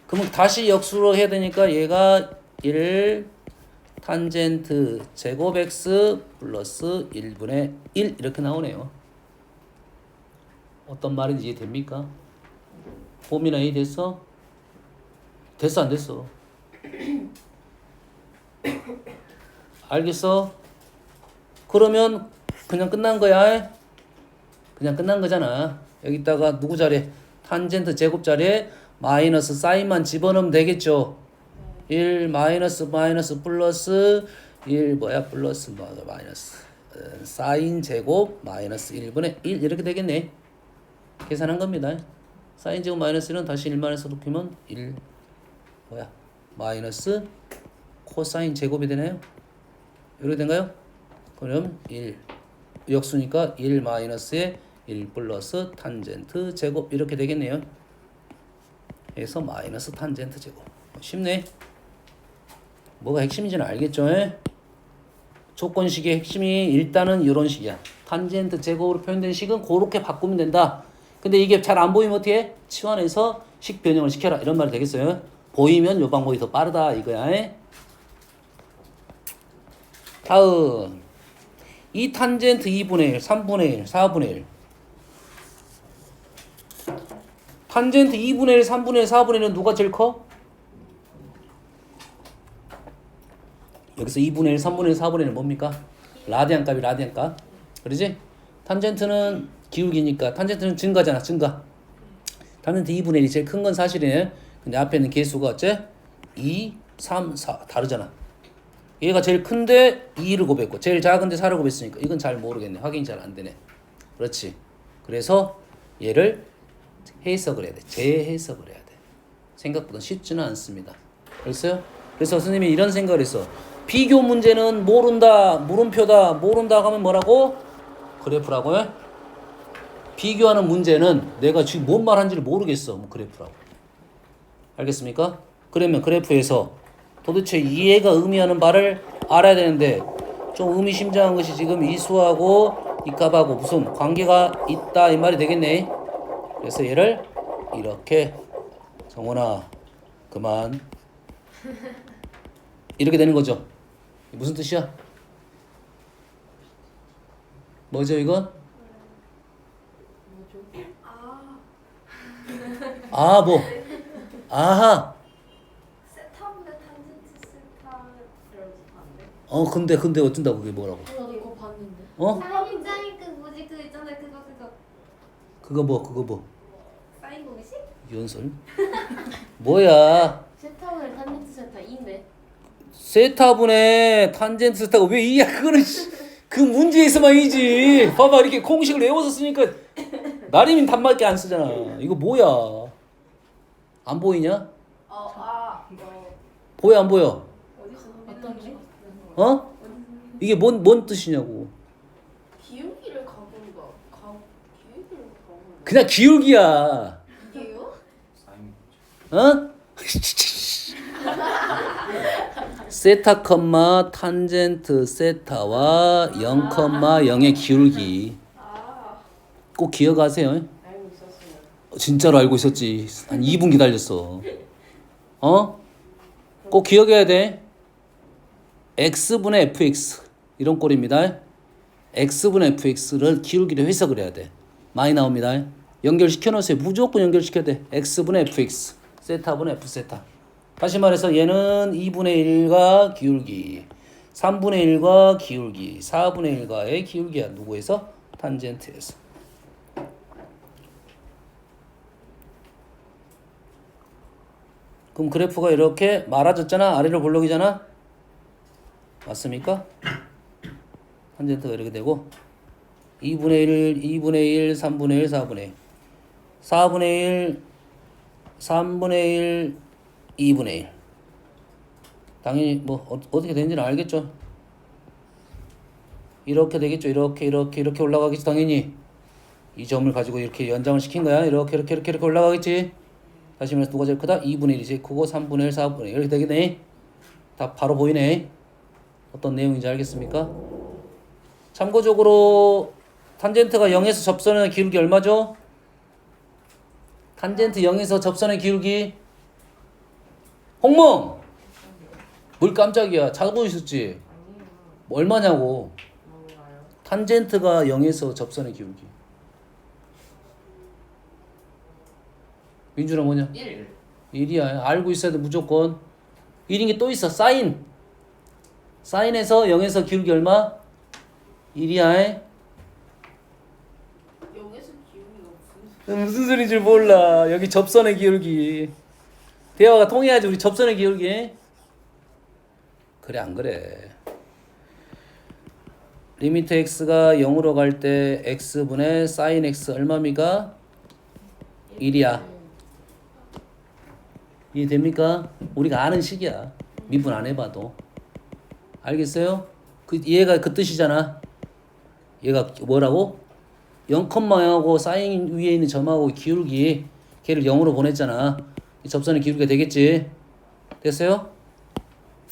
그럼 다시 역수로 해야 되니까 얘가 1 탄젠트 제곱 x 플러스 1분의 1 이렇게 나오네요. 어떤 말인지 이해됩니까? 봄이나 이해됐어? 됐어 안 됐어? 알겠어? 그러면 그냥 끝난 거야. 그냥 끝난 거잖아. 여기다가 누구 자리에 탄젠트 제곱 자리에 마이너스 사인만 집어넣으면 되겠죠. 1 마이너스 플러스 1 플러스 마이너스 사인 제곱 마이너스 1분의 1 이렇게 되겠네. 계산한 겁니다. 사인 제곱 마이너스 1은 다시 1 마이너스 놓기면 1 마이너스 코사인 제곱이 되나요? 이렇게 된가요? 그럼 1 역수니까 1 마이너스에 1 플러스 탄젠트 제곱 이렇게 되겠네요. 그래서 마이너스 탄젠트 제곱. 쉽네. 뭐가 핵심인지는 알겠죠? 조건식의 핵심이 일단은 이런 식이야. 탄젠트 제곱으로 표현된 식은 그렇게 바꾸면 된다. 근데 이게 잘 안 보이면 어떻게 해? 치환해서 식 변형을 시켜라 이런 말이 되겠어요. 보이면 요 방법이 더 빠르다 이거야. 다음 이 탄젠트 2분의 1, 3분의 1, 4분의 1 탄젠트 2분의 1, 3분의 1, 4분의 1은 누가 제일 커? 여기서 2분의 1, 3분의 1, 4분의 1은 뭡니까? 라디안 값이 라디안 값. 그러지? 탄젠트는 기울기니까 탄젠트는 증가잖아. 증가. 탄젠트 2분의 1이 제일 큰 건 사실이네. 근데 앞에 있는 개수가 어째? 2, 3, 4 다르잖아. 얘가 제일 큰데 2를 곱했고 제일 작은데 4를 곱했으니까 이건 잘 모르겠네. 확인이 잘 안 되네. 그렇지. 그래서 얘를 해석을 해야 돼. 재해석을 해야 돼. 생각보다 쉽지는 않습니다. 그랬어요? 그래서 선생님이 이런 생각을 했어. 비교 문제는 모른다, 물음표다, 모른다 하면 뭐라고? 그래프라고요? 비교하는 문제는 내가 지금 뭔 말한지를 모르겠어. 뭐 그래프라고. 알겠습니까? 그러면 그래프에서 도대체 이 애가 의미하는 바를 알아야 되는데 좀 의미심장한 것이 지금 이 수하고 이 값하고 무슨 관계가 있다 이 말이 되겠네. 그래서 얘를 이렇게 정원아 그만 이렇게 되는 거죠. 무슨 뜻이야? 뭐죠 이건? 아 뭐? 아하. 세타분의 탄젠트 세타라고 하는데. 근데 어쩐다고 그게 뭐라고? 나도 이거 봤는데. 어? 사인 짜인 그 뭐지 그거 있잖아요. 그거 뭐? 사인 공식? 연설? 뭐야? 세타분의 탄젠트 세타 2인데. 세타분의 탄젠트 세타가 왜 이야? 그거는 그 문제에서만 이지. 봐봐 이렇게 공식을 외워서 쓰니까 나림인 단말게 안 쓰잖아. 이거 뭐야? 안 보이냐? 보여 안 보여? 어디서 어떤 게? 어? 이게 뭔 뜻이냐고. 기울기를 가본다. 기울기를 가본다. 그냥 기울기야. 이게요? 사인 어? 세타 컴마 탄젠트 세타와 0 0의 기울기 꼭 기억하세요. 알고 있었어요. 진짜로 알고 있었지. 한 2분 기다렸어. 꼭 기억해야 돼. x분의 fx 이런 꼴입니다. x분의 fx를 기울기로 해석을 해야 돼. 많이 나옵니다. 연결시켜 놓으세요. 무조건 연결시켜야 돼. x분의 fx 세타분의 f세타. 다시 말해서 얘는 2분의 1과 기울기 3분의 1과 기울기 4분의 1과의 기울기야. 누구에서? 탄젠트에서. 그럼 그래프가 이렇게 말아졌잖아. 아래로 볼록이잖아. 맞습니까? 탄젠트가 이렇게 되고 2분의 1, 2분의 1, 3분의 1, 4분의 1 4분의 1, 3분의 1, 2분의 1 당연히 뭐 어떻게 되는지는 알겠죠? 이렇게 되겠죠? 이렇게 올라가겠지 당연히 이 점을 가지고 이렇게 연장을 시킨 거야. 이렇게 올라가겠지? 다시 말해서 누가 제일 크다? 2분의 1이 제일 크고 3분의 1, 4분의 1 이렇게 되겠네. 다 바로 보이네. 어떤 내용인지 알겠습니까? 참고적으로 탄젠트가 0에서 접선의 기울기 얼마죠? 탄젠트 0에서 접선의 기울기 홍몽! 뭘 깜짝이야. 자고 있었지? 뭐 얼마냐고. 탄젠트가 0에서 접선의 기울기 민준아 뭐냐? 1. 1이야. 알고 있어야 돼 무조건. 1인 게 또 있어. 사인에서 0에서 기울기 얼마? 1이야. 여기서 기운이 없어. 무슨 소리인 줄 몰라. 여기 접선의 기울기. 대화가 통해야지 우리 접선의 기울기. 그래 안 그래? 리미트 x가 0으로 갈 때 x분의 sin x 얼마입니까? 1이야. 이해됩니까? 우리가 아는 식이야. 미분 안 해봐도. 알겠어요? 얘가 그 뜻이잖아. 얘가 뭐라고? 0,0하고 사인 위에 있는 점하고 기울기 걔를 0으로 보냈잖아. 이 접선의 기울기가 되겠지? 됐어요?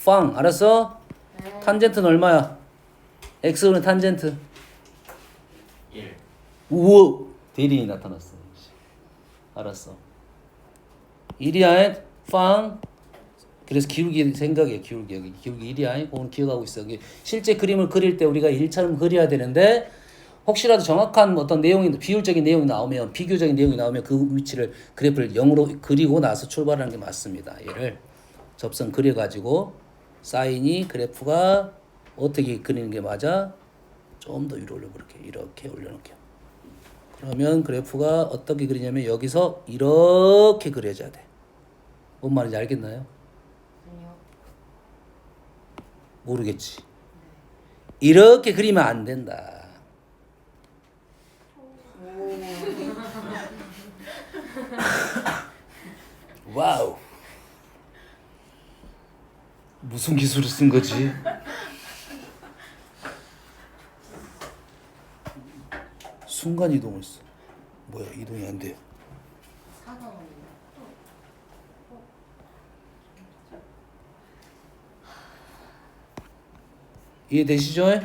빵 알았어? 네. 탄젠트는 얼마야? x는 탄젠트 1. 우와 대리인이 나타났어. 알았어. 1이야 빵. 그래서 기울기 생각해. 기울기 여기 기울기 1이야. 그건 기억하고 있어. 실제 그림을 그릴 때 우리가 1처럼 그려야 되는데 혹시라도 정확한 어떤 내용이 비율적인 내용이 나오면 비교적인 내용이 나오면 그 위치를 그래프를 0으로 그리고 나서 출발하는 게 맞습니다. 얘를 접선 그려가지고 사인이 그래프가 어떻게 그리는 게 맞아? 좀 더 위로 올려볼게. 이렇게 올려놓게. 그러면 그래프가 어떻게 그리냐면 여기서 이렇게 그려져야 돼. 뭔 말인지 알겠나요? 아니요. 모르겠지. 이렇게 그리면 안 된다. 와우. 무슨 기술을 쓴 거지? 순간 이동했어. 뭐야 이동이 안 돼. 사과원이요. 이해되시죠?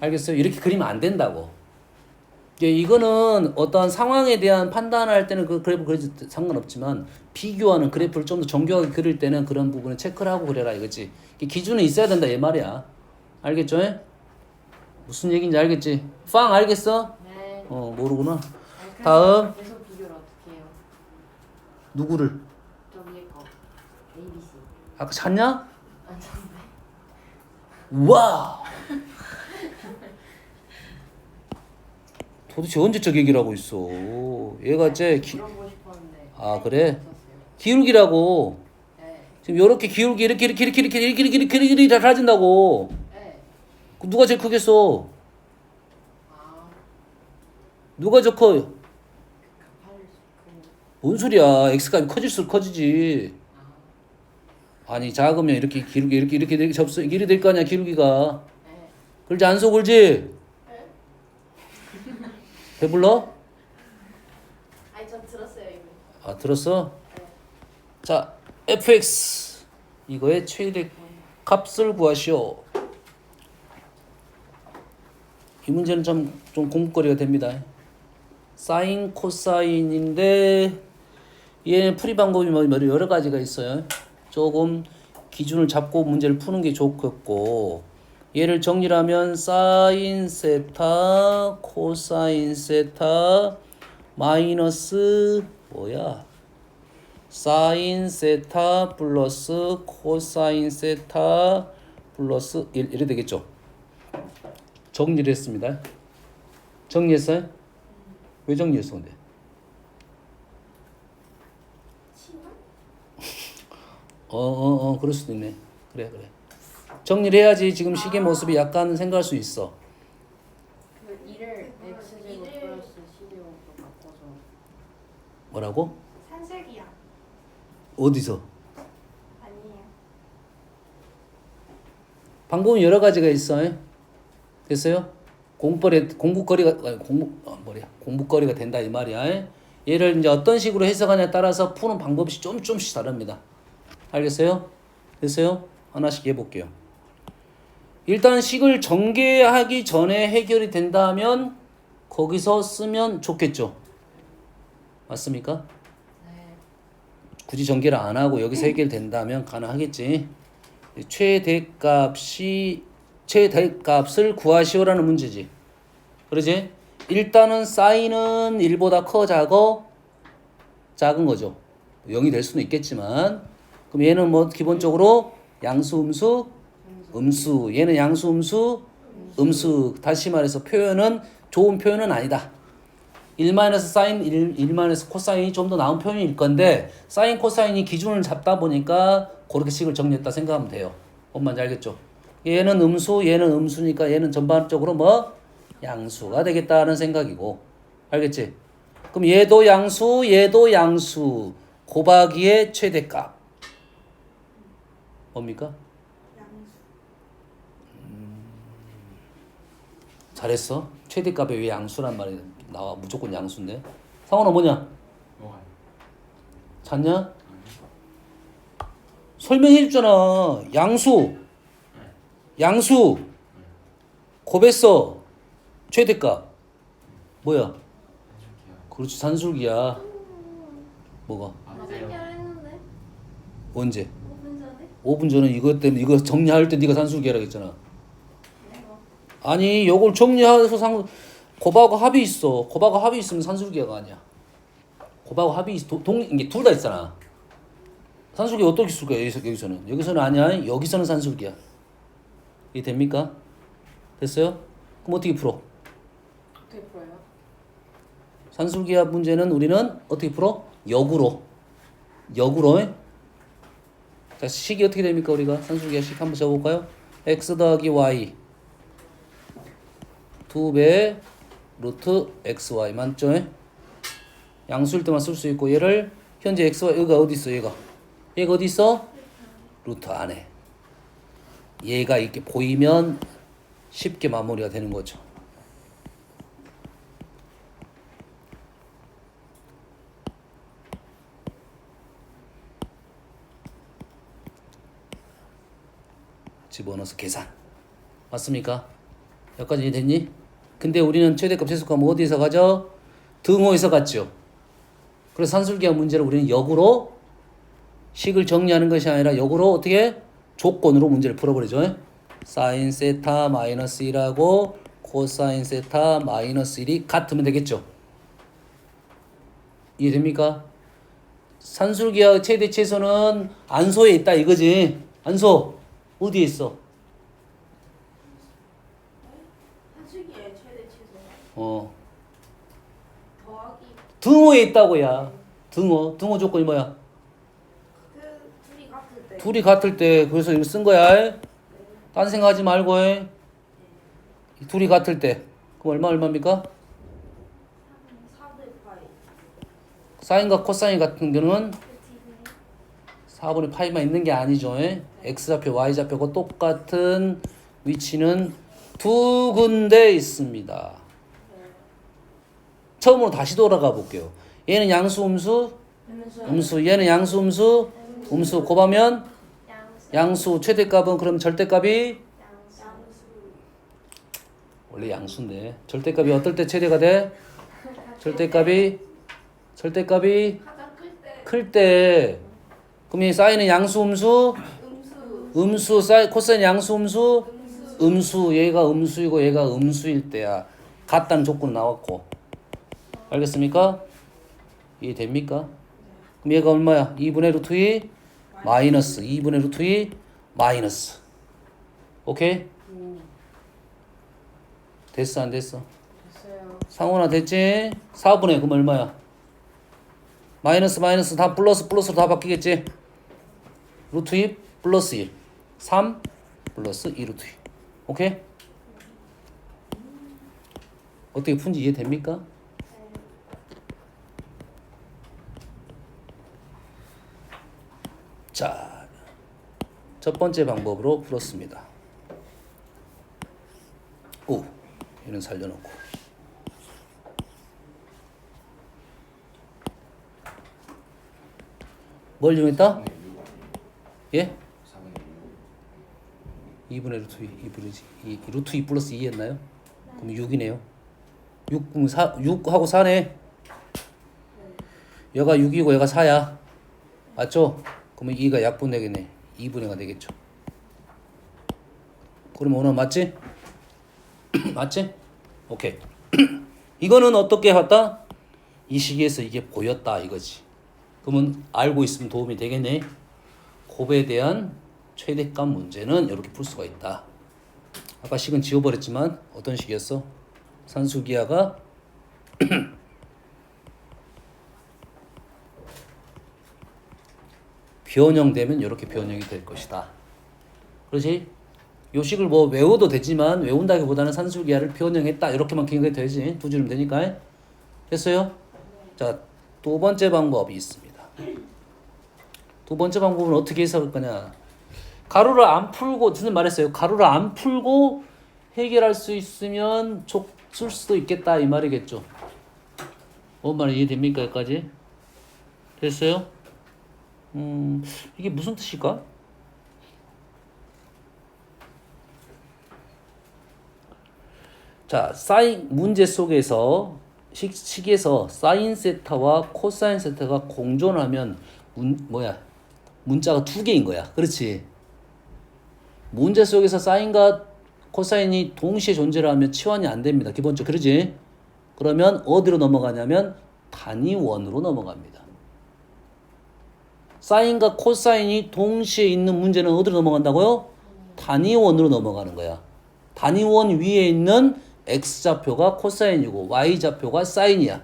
알겠어요? 이렇게 그리면 안 된다고. 이거는 어떤 상황에 대한 판단을 할 때는 그 그래프 그려도 상관없지만 비교하는 그래프를 좀 더 정교하게 그릴 때는 그런 부분을 체크를 하고 그래라 이거지. 기준은 있어야 된다 이 말이야. 알겠죠? 무슨 얘기인지 알겠지? 빵 알겠어? 네. 모르구나. 아니, 그래서 다음. 계속 비교를 어떻게 해요? 누구를? 저 위에 거. ABC. 아까 찾냐? 안 쳤는데. 와. 도대체 언제적 얘기를 하고 있어? 얘가 쟤 물어보고 싶었는데. 아, 그래? 못 쳤어요. 기울기라고. 네. 지금 요렇게 기울기 이렇게 달라진다고. 네. 누가 제일 크겠어? 아. 누가 저 커? 팔. 뭔 소리야? x값이 커질수록 커지지. 아니 작으면 이렇게 기울기 이렇게 접수 이렇게 될 거 아니야 기울기가. 네. 그러지 않소 그러지? 배불러? 아니 전 들었어요 이미. 아 들었어? 네. 자 fx 이거의 최대 값을 구하시오. 이 문제는 좀 공부거리가 됩니다. 사인 코사인인데 얘는 풀이 방법이 여러 가지가 있어요. 조금 기준을 잡고 문제를 푸는 게 좋겠고 얘를 정리하면 사인 세타 코사인 세타 마이너스 뭐야 사인 세타 플러스 코사인 세타 플러스 이래 되겠죠. 정리를 했습니다. 정리했어요? 왜 정리했어 근데? 그럴 수도 있네. 그래. 정리를 해야지 지금 식의 모습이 약간 생각할 수 있어. 그 2를 x제곱 플러스 12로 바꿔서 뭐라고? 산술기야. 어디서? 아니에요. 방법은 여러 가지가 있어. 됐어요? 공부거리가 된다 이 말이야. 얘를 이제 어떤 식으로 해석하냐에 따라서 푸는 방법이 좀씩 다릅니다. 알겠어요? 됐어요? 하나씩 해볼게요. 일단 식을 전개하기 전에 해결이 된다면 거기서 쓰면 좋겠죠. 맞습니까? 네. 굳이 전개를 안 하고 여기서 해결된다면 가능하겠지. 최대값을 구하시오라는 문제지. 그러지? 일단은 사인은 1보다 커 작은 거죠. 0이 될 수는 있겠지만 그럼 얘는 뭐 기본적으로 양수 음수 얘는 양수 음수 다시 말해서 표현은 좋은 표현은 아니다. 1-사인 1-코사인이 좀 더 나은 표현일 건데 사인 코사인이 기준을 잡다 보니까 그렇게 식을 정리했다 생각하면 돼요. 뭔 말인지 알겠죠? 얘는 얘는 음수니까 얘는 전반적으로 뭐 양수가 되겠다는 생각이고 알겠지? 그럼 얘도 양수 곱하기의 최대값 뭡니까? 잘했어. 최대값에 왜 양수란 말이 나와? 무조건 양수인데. 상원아 뭐냐? 뭐가? 찾냐? 설명해 줬잖아. 양수 곱했어. 최대값 뭐야? 그렇지 산술기야. 뭐가? 나 생략 했는데. 언제? 5분 전에. 5분 전에 이것 때문에 이거 정리할 때 네가 산술기하라고 했잖아. 이거. 아니 요걸 정리해서 곱하고 합이 있어. 곱하고 합이 있으면 산술기가 아니야. 곱하고 합이 이게 둘 다 있잖아. 산술기 어떻게 쓸 거야 여기서는 아니야. 여기서는 산술기야. 이게 됩니까? 됐어요? 그럼 어떻게 풀어? 어떻게 풀어요? 산술기하 문제는 우리는 어떻게 풀어? 역으로. 자, 식이 어떻게 됩니까? 우리가 산술기하 식 한번 적어볼까요? x 더하기 y 2배 루트 xy 맞죠? 양수일 때만 쓸 수 있고 얘를 현재 xy 여기가 어디 있어? 얘가 어디 있어? 루트 안에. 얘가 이렇게 보이면 쉽게 마무리가 되는 거죠. 집어넣어서 계산. 맞습니까? 여기까지 이해됐니? 근데 우리는 최대값 최소값 어디에서 가죠? 등호에서 갔죠. 그래서 산술기하 문제를 우리는 역으로 식을 정리하는 것이 아니라 역으로 어떻게? 조건으로 문제를 풀어버리죠. 사인 세타 마이너스 1하고 코사인 세타 마이너스 1이 같으면 되겠죠. 이해됩니까? 산술기하 최대 최소는 안소에 있다 이거지. 안소 어디에 있어? 산술기의 최대 최소. 더하기. 등호에 있다고야. 등호 조건이 뭐야? 그 둘이 같을 때. 둘이 같을 때 그래서 이거 쓴 거야. 딴 생각하지 말고 해. 둘이 같을 때 그럼 얼마입니까? 4대 파이. 사인과 코사인 같은 경우는 4분의 파이만 있는 게 아니죠. x좌표 y좌표가 똑같은 위치는 두 군데 있습니다. 처음으로 다시 돌아가 볼게요. 얘는 양수 음수 얘는 양수 음수 곱하면 양수 최대값은 그럼 절대값이 원래 양수인데 절대값이 어떨 때 최대가 돼? 절대값이 클 때. 그럼 이 사인은 양수 음수 코사인 양수 음수 얘가 음수이고 얘가 음수일 때야. 같다는 조건 나왔고. 알겠습니까? 이해됩니까? 그럼 얘가 얼마야? 2분의 루트 2 마이너스 2분의 루트 2 마이너스. 오케이? 됐어 안 됐어? 됐어요. 상훈아 됐지? 4분의 그럼 얼마야? 마이너스 다 플러스로 다 바뀌겠지? 루트 2 플러스 1 3 플러스 2루트 2. 오케이? 어떻게 푼지 이해됩니까? 자, 첫 번째 방법으로 풀었습니다. 오, 얘는 살려놓고. 뭘 이용했다? 예? 2분의 루트 2, 2분의 루트 2 플러스 2 했나요? 그럼 6이네요. 6, 6하고 4네. 얘가 6이고 얘가 4야. 맞죠? 그러면 2가 약분되겠네. 2분의가 되겠죠. 그러면 오늘 맞지? 맞지? 오케이. 이거는 어떻게 했다? 이 시기에서 이게 보였다 이거지. 그러면 알고 있으면 도움이 되겠네. 곱에 대한 최대값 문제는 이렇게 풀 수가 있다. 아까 식은 지워버렸지만 어떤 식이었어? 산수기하가 변형되면 이렇게 변형이 될 것이다. 그렇지? 요 식을 뭐 외워도 되지만 외운다기보다는 산수기하를 변형했다 이렇게만 기억해도 되지. 두 줄이면 되니까. 됐어요? 자, 두 번째 방법이 있습니다. 두 번째 방법은 어떻게 해석할 거냐? 가로를 안 풀고 무슨 말했어요? 가로를 안 풀고 해결할 수 있으면 쓸 수도 있겠다 이 말이겠죠. 뭔 말이 이해됩니까? 여기까지? 됐어요? 이게 무슨 뜻일까? 자, 사인 문제 속에서 식에서 사인 세타와 코사인 세타가 공존하면 문자가 두 개인 거야. 그렇지? 문제 속에서 사인과 코사인이 동시에 존재를 하면 치환이 안 됩니다. 기본적으로. 그러지? 그러면 어디로 넘어가냐면 단위원으로 넘어갑니다. 사인과 코사인이 동시에 있는 문제는 어디로 넘어간다고요? 단위원으로 넘어가는 거야. 단위원 위에 있는 x좌표가 코사인이고 y좌표가 사인이야.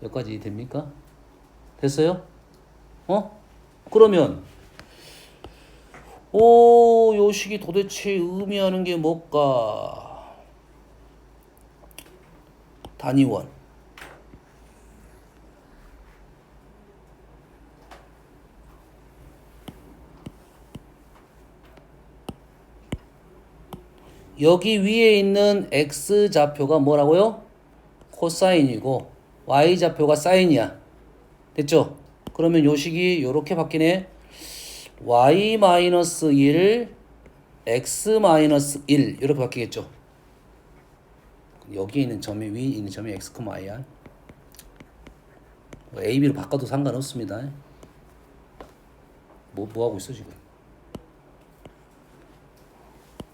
여기까지 됩니까? 됐어요? 그러면 요 식이 도대체 의미하는 게 뭘까? 단위원. 여기 위에 있는 x좌표가 뭐라고요? 코사인이고 y좌표가 사인이야. 됐죠? 그러면 요 식이 이렇게 바뀌네. y-1, x-1 이렇게 바뀌겠죠. 여기에 있는 점이 위에 있는 점이 x, y야. a, b로 바꿔도 상관없습니다. 뭐 하고 있어 지금?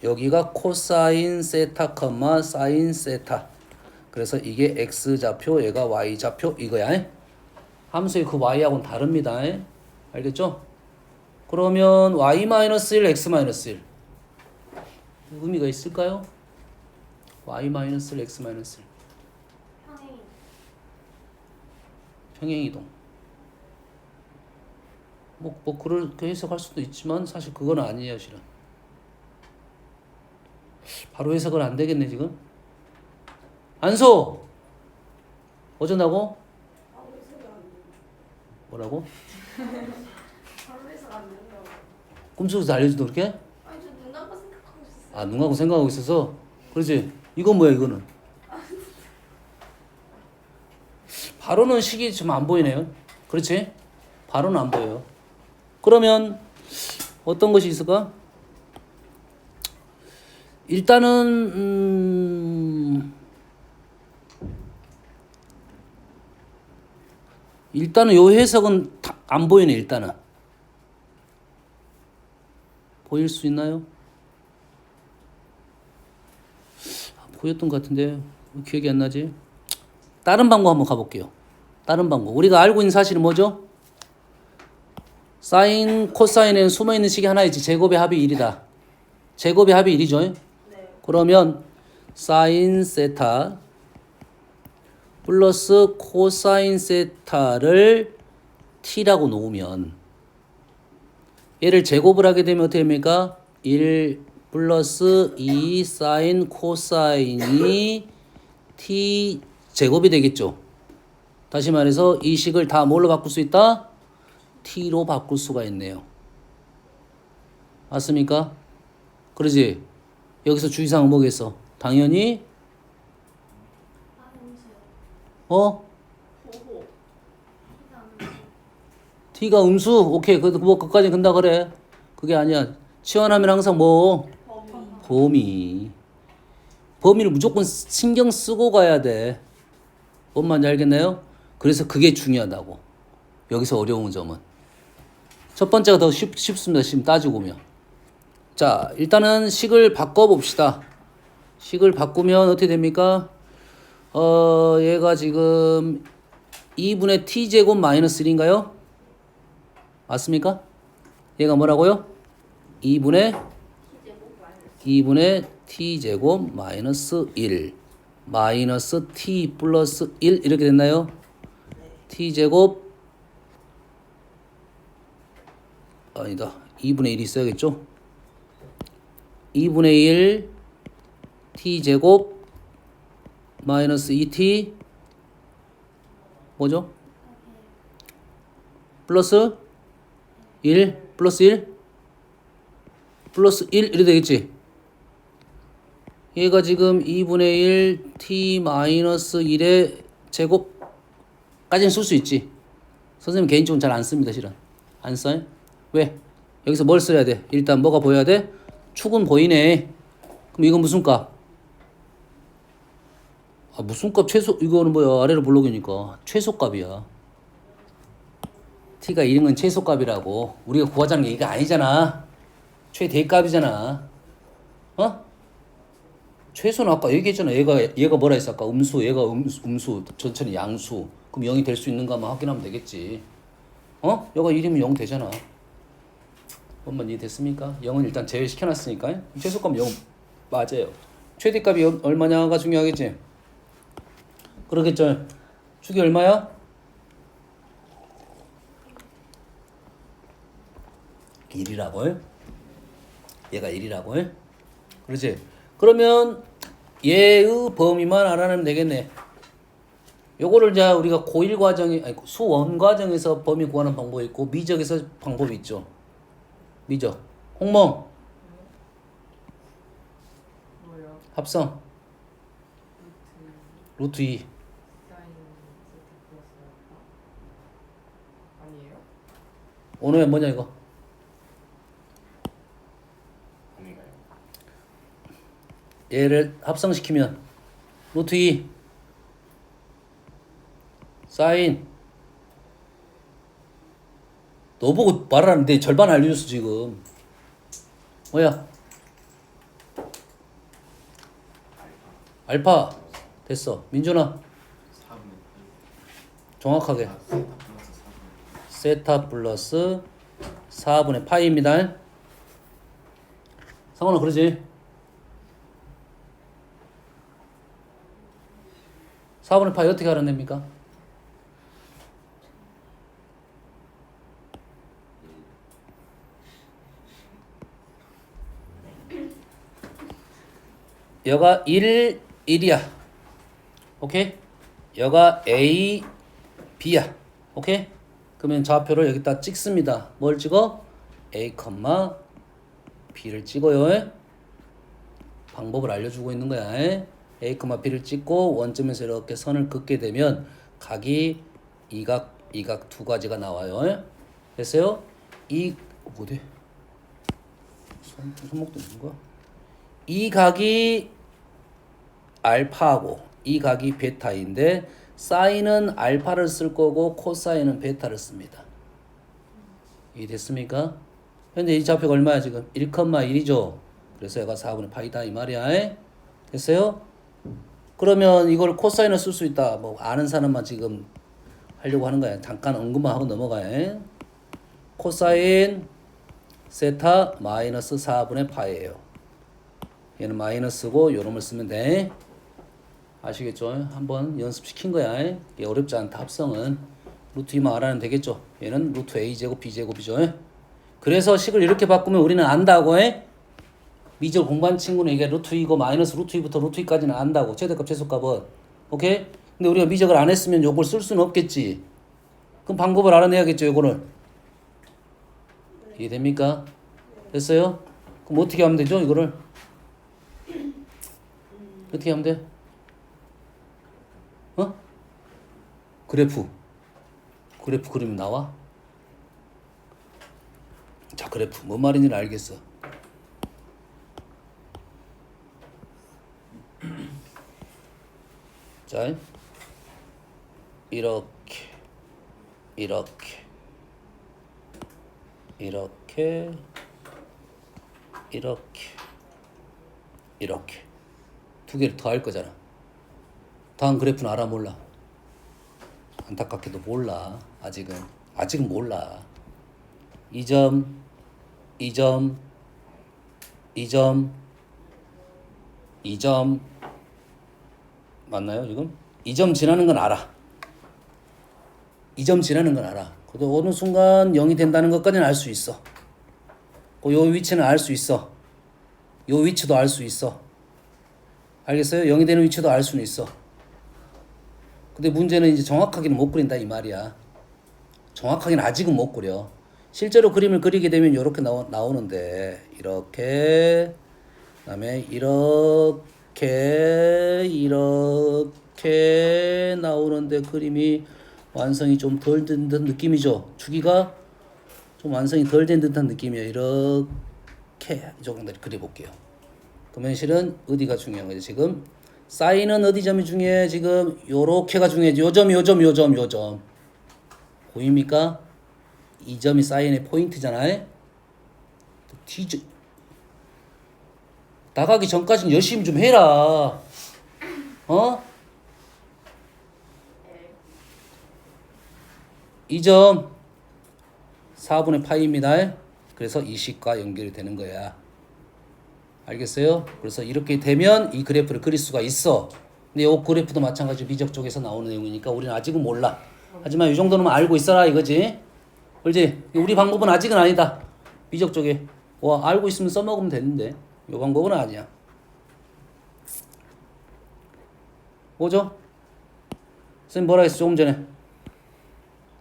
여기가 코사인 세타, 사인 세타. 그래서 이게 x좌표, 얘가 y좌표 이거야. 함수의 그 y하고는 다릅니다. 알겠죠? 그러면 y-1, x-1 의미가 있을까요? y-1, x-1 평행. 평행이동. 그렇게 해석할 수도 있지만 사실 그건 아니에요, 실은. 바로 해석은 안 되겠네, 지금. 안소! 어쩐다고? 뭐라고? 바로 해석 안 된다고. 꿈속에서 알려주도 그렇게? 아니 저 눈 감고 생각하고 있었어요. 아, 눈 감고 생각하고 있어서? 그렇지? 이건 뭐야, 이거는? 바로는 식이 좀 안 보이네요. 그렇지? 바로는 안 보여요. 그러면 어떤 것이 있을까? 일단은 요 해석은 안 보이네. 일단은 보일 수 있나요? 보였던 것 같은데 기억이 안 나지? 다른 방법 한번 가볼게요. 다른 방법. 우리가 알고 있는 사실은 뭐죠? 사인, 코사인에는 숨어있는 식이 하나 있지. 제곱의 합이 1이다. 제곱의 합이 1이죠. 네. 그러면 사인 세타 플러스 코사인 세타를 t라고 놓으면 얘를 제곱을 하게 되면 어떻게 됩니까? 1 플러스 2 사인 코사인이 t 제곱이 되겠죠. 다시 말해서 이 식을 다 뭘로 바꿀 수 있다? t로 바꿀 수가 있네요. 맞습니까? 그러지? 여기서 주의사항은 뭐겠어? 당연히 아, 음수요. 어? 보호. T가 음수. t가 음수? 오케이. 뭐 그까지 근다 그래. 그게 아니야. 치환하면 항상 뭐? 범위. 범위를 무조건 신경 쓰고 가야 돼. 뭔 말인지 알겠나요? 그래서 그게 중요하다고. 여기서 어려운 점은. 첫 번째가 더 쉽습니다. 지금 따지고 보면. 자, 일단은 식을 바꿔봅시다. 식을 바꾸면 어떻게 됩니까? 얘가 지금 2분의 t제곱 마이너스 1인가요? 맞습니까? 얘가 뭐라고요? 2분의 t제곱 마이너스 1 마이너스 t 플러스 1 이렇게 됐나요? t제곱 아니다. 2분의 1이 있어야겠죠? 2분의 1 t제곱 마이너스 2t 뭐죠? 플러스 1 플러스 1 플러스 1 이렇게 되겠지? 얘가 지금 2분의 1 t 마이너스 1의 제곱까지는 쓸 수 있지. 선생님 개인적으로 잘 안 씁니다. 실은 안 써요. 왜? 여기서 뭘 써야 돼? 일단 뭐가 보여야 돼? 축은 보이네. 그럼 이건 무슨 값? 아, 무슨 값? 최소. 이거는 뭐야? 아래로 블록이니까 최소값이야. t가 1인 건 최소값이라고. 우리가 구하자는 게 이게 아니잖아. 최대값이잖아. 어? 최소는 아까 얘기했잖아. 얘가 뭐라 했어? 아까 음수, 얘가 음수, 전체는 양수. 그럼 0이 될 수 있는가 한번 확인하면 되겠지. 어? 얘가 1이면 0 되잖아. 뭔만 이해됐습니까? 0은 일단 제외시켜놨으니까 최소값 0 맞아요. 최대값이 얼마냐가 중요하겠지. 그러겠죠. 축이 얼마야? 1이라고. 얘가 1이라고. 그렇지. 그러면 얘의 범위만 알아내면 되겠네. 요거를 이제 우리가 고1 과정에 아니 수원 과정에서 범위 구하는 방법이 있고 미적에서 방법이 있죠. 미적. 홍몽. 뭐요? 합성. 루트 2. 사인 세트 플러스 알파? 아니에요? 오늘은 뭐냐 이거? 범위가요? 얘를 합성시키면 루트 2 사인 너 보고 말하는데 절반 알려줬어 지금. 뭐야? 알파 됐어. 민준아 4분의 정확하게 세타 플러스 4분의 세타 플러스 4분의 파이입니다. 상원아 그러지? 4분의 파이 어떻게 알아냅니까? 여가 1, 1이야. 오케이? 여가 A, B야. 오케이? 그러면 좌표를 여기다 찍습니다. 뭘 찍어? A, B를 찍어요. 방법을 알려주고 있는 거야. A, B를 찍고 원점에서 이렇게 선을 긋게 되면 각이 이각 두 가지가 나와요. 됐어요? 뭐돼? 손목도 있는 거야? 이 각이 알파하고 이 각이 베타인데 사인은 알파를 쓸 거고 코사인은 베타를 씁니다. 이해됐습니까? 현재 이 좌표가 얼마야 지금? 1,1이죠. 그래서 얘가 4분의 파이다 이 말이야. 됐어요? 그러면 이걸 코사인을 쓸 수 있다. 뭐 아는 사람만 지금 하려고 하는 거야. 잠깐 언급만 하고 넘어가요. 코사인 세타 마이너스 4분의 파이예요. 얘는 마이너스고 요놈을 쓰면 돼. 아시겠죠? 한번 연습시킨 거야. 이게 어렵지 않다. 합성은 루트 2만 알아내면 되겠죠. 얘는 루트 A 제곱 B 제곱이죠. 그래서 식을 이렇게 바꾸면 우리는 안다고 해. 미적 공부한 친구는 이게 루트 2고 마이너스 루트 2부터 루트 2까지는 안다고. 최대값 최소값은. 오케이? 근데 우리가 미적을 안 했으면 요걸 쓸 수는 없겠지. 그럼 방법을 알아내야겠죠, 요거를. 이해됩니까? 됐어요? 그럼 어떻게 하면 되죠, 이거를? 어떻게 하면 돼? 어? 그래프 그리면 나와? 자, 그래프 뭔 말인지는 알겠어. 자, 이렇게 두 개를 더 할 거잖아. 다음 그래프는 알아 몰라? 안타깝게도 몰라. 아직은 몰라. 2점 맞나요 지금? 2점 지나는 건 알아. 2점 지나는 건 알아. 그래도 어느 순간 0이 된다는 것까지는 알 수 있어. 요 위치는 알 수 있어. 요 위치도 알 수 있어. 알겠어요? 0이 되는 위치도 알 수는 있어. 근데 문제는 이제 정확하게는 못 그린다 이 말이야. 정확하게는 아직은 못 그려. 실제로 그림을 그리게 되면 이렇게 나오는데 이렇게 그다음에 이렇게 나오는데 그림이 완성이 좀 덜 된 듯한 느낌이죠. 주기가 좀 완성이 덜 된 듯한 느낌이에요. 이렇게 이 정도 그려볼게요. 그러면 실은 어디가 중요한 거죠? 지금 사인은 어디 점이 중요해? 지금 요렇게가 중요해. 요 점. 보입니까? 이 점이 사인의 포인트잖아요. 나가기 전까지는 열심히 좀 해라. 어? 이 점 4분의 파이입니다. 그래서 이 식과 연결이 되는 거야. 알겠어요? 그래서 이렇게 되면 이 그래프를 그릴 수가 있어. 근데 이 그래프도 마찬가지로 미적 쪽에서 나오는 내용이니까 우리는 아직은 몰라. 하지만 이 정도는 알고 있어라 이거지. 그렇지? 우리 방법은 아직은 아니다. 미적 쪽에. 와, 알고 있으면 써먹으면 되는데 이 방법은 아니야. 뭐죠? 선생님 뭐라 했어 조금 전에?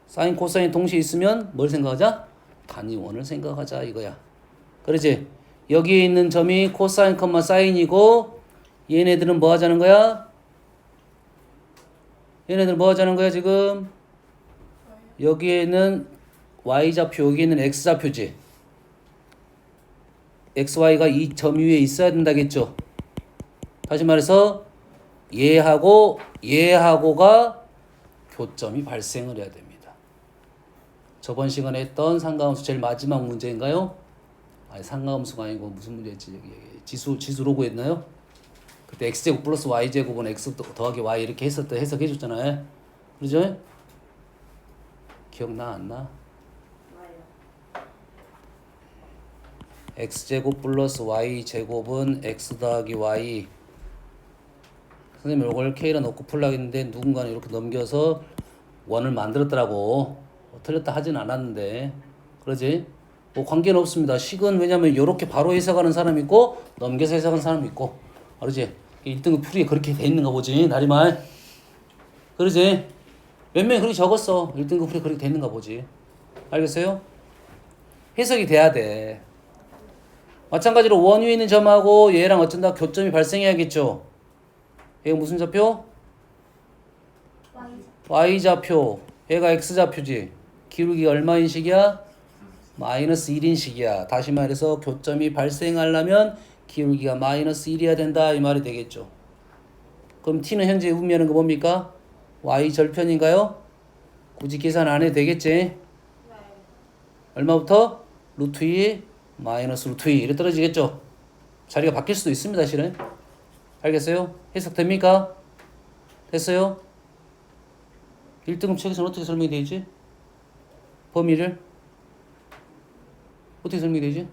사인 코사인 동시에 있으면 뭘 생각하자? 단위원을 생각하자 이거야. 그렇지? 여기에 있는 점이 코사인 컴마 사인이고 얘네들은 뭐 하자는 거야? 얘네들 뭐 하자는 거야 지금? 여기에는 y좌표, 여기에는 x좌표지. xy가 이 점 위에 있어야 된다겠죠. 다시 말해서 얘하고가 교점이 발생을 해야 됩니다. 저번 시간에 했던 상가함수 제일 마지막 문제인가요? 아니 상가함수가 아니고 무슨 문제였지? 지수로 구했나요? 그때 x제곱 플러스 y제곱은 x 더하기 y 이렇게 해석해 줬잖아요. 그러죠? 기억나 안 나? x제곱 플러스 y제곱은 x 더하기 y. 선생님 이걸 k라 놓고 풀라고 했는데 누군가는 이렇게 넘겨서 원을 만들었더라고. 틀렸다 하진 않았는데 그러지? 뭐 관계는 없습니다. 식은 왜냐면 이렇게 바로 해석하는 사람 있고 넘겨서 해석하는 사람 있고 그러지? 1등급 풀이에 그렇게 돼 있는가 보지 나리말. 그러지? 몇 명이 그렇게 적었어. 1등급 풀이에 그렇게 돼 있는가 보지. 알겠어요? 해석이 돼야 돼. 마찬가지로 원 위에 있는 점하고 얘랑 어쩐다 교점이 발생해야겠죠. 얘가 무슨 좌표? y좌표. 얘가 x좌표지. 기울기가 얼마인 식이야? 마이너스 1인 식이야. 다시 말해서 교점이 발생하려면 기울기가 마이너스 1이어야 된다 이 말이 되겠죠. 그럼 t는 현재 의미하는 거 뭡니까? y 절편인가요? 굳이 계산 안 해도 되겠지? 얼마부터? 루트 2 마이너스 루트 2 이렇게 떨어지겠죠. 자리가 바뀔 수도 있습니다 실은. 알겠어요? 해석됩니까? 됐어요? 1등급 책에서는 어떻게 설명이 되지? 범위를? 어떻게 설명이 되지?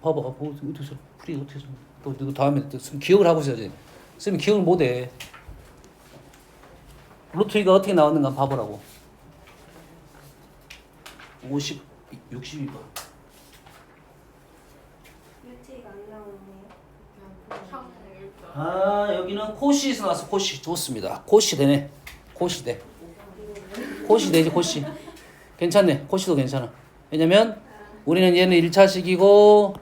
봐봐 어떻게 설명 풀이 어떻게 설명 또 이거 다음에 또 기억을 하고 있어야지. 선생님 기억을 못해. 루트 2가 어떻게 나왔는가 봐보라고. 50, 62번. UT가 안 나오네요. 아, 여기는 코시에서 나왔어. 코시. 좋습니다. 코시 되네. 코시 돼. 코시 되지, 코시. 괜찮네. 코시도 괜찮아. 왜냐면 우리는 얘는 1차식이고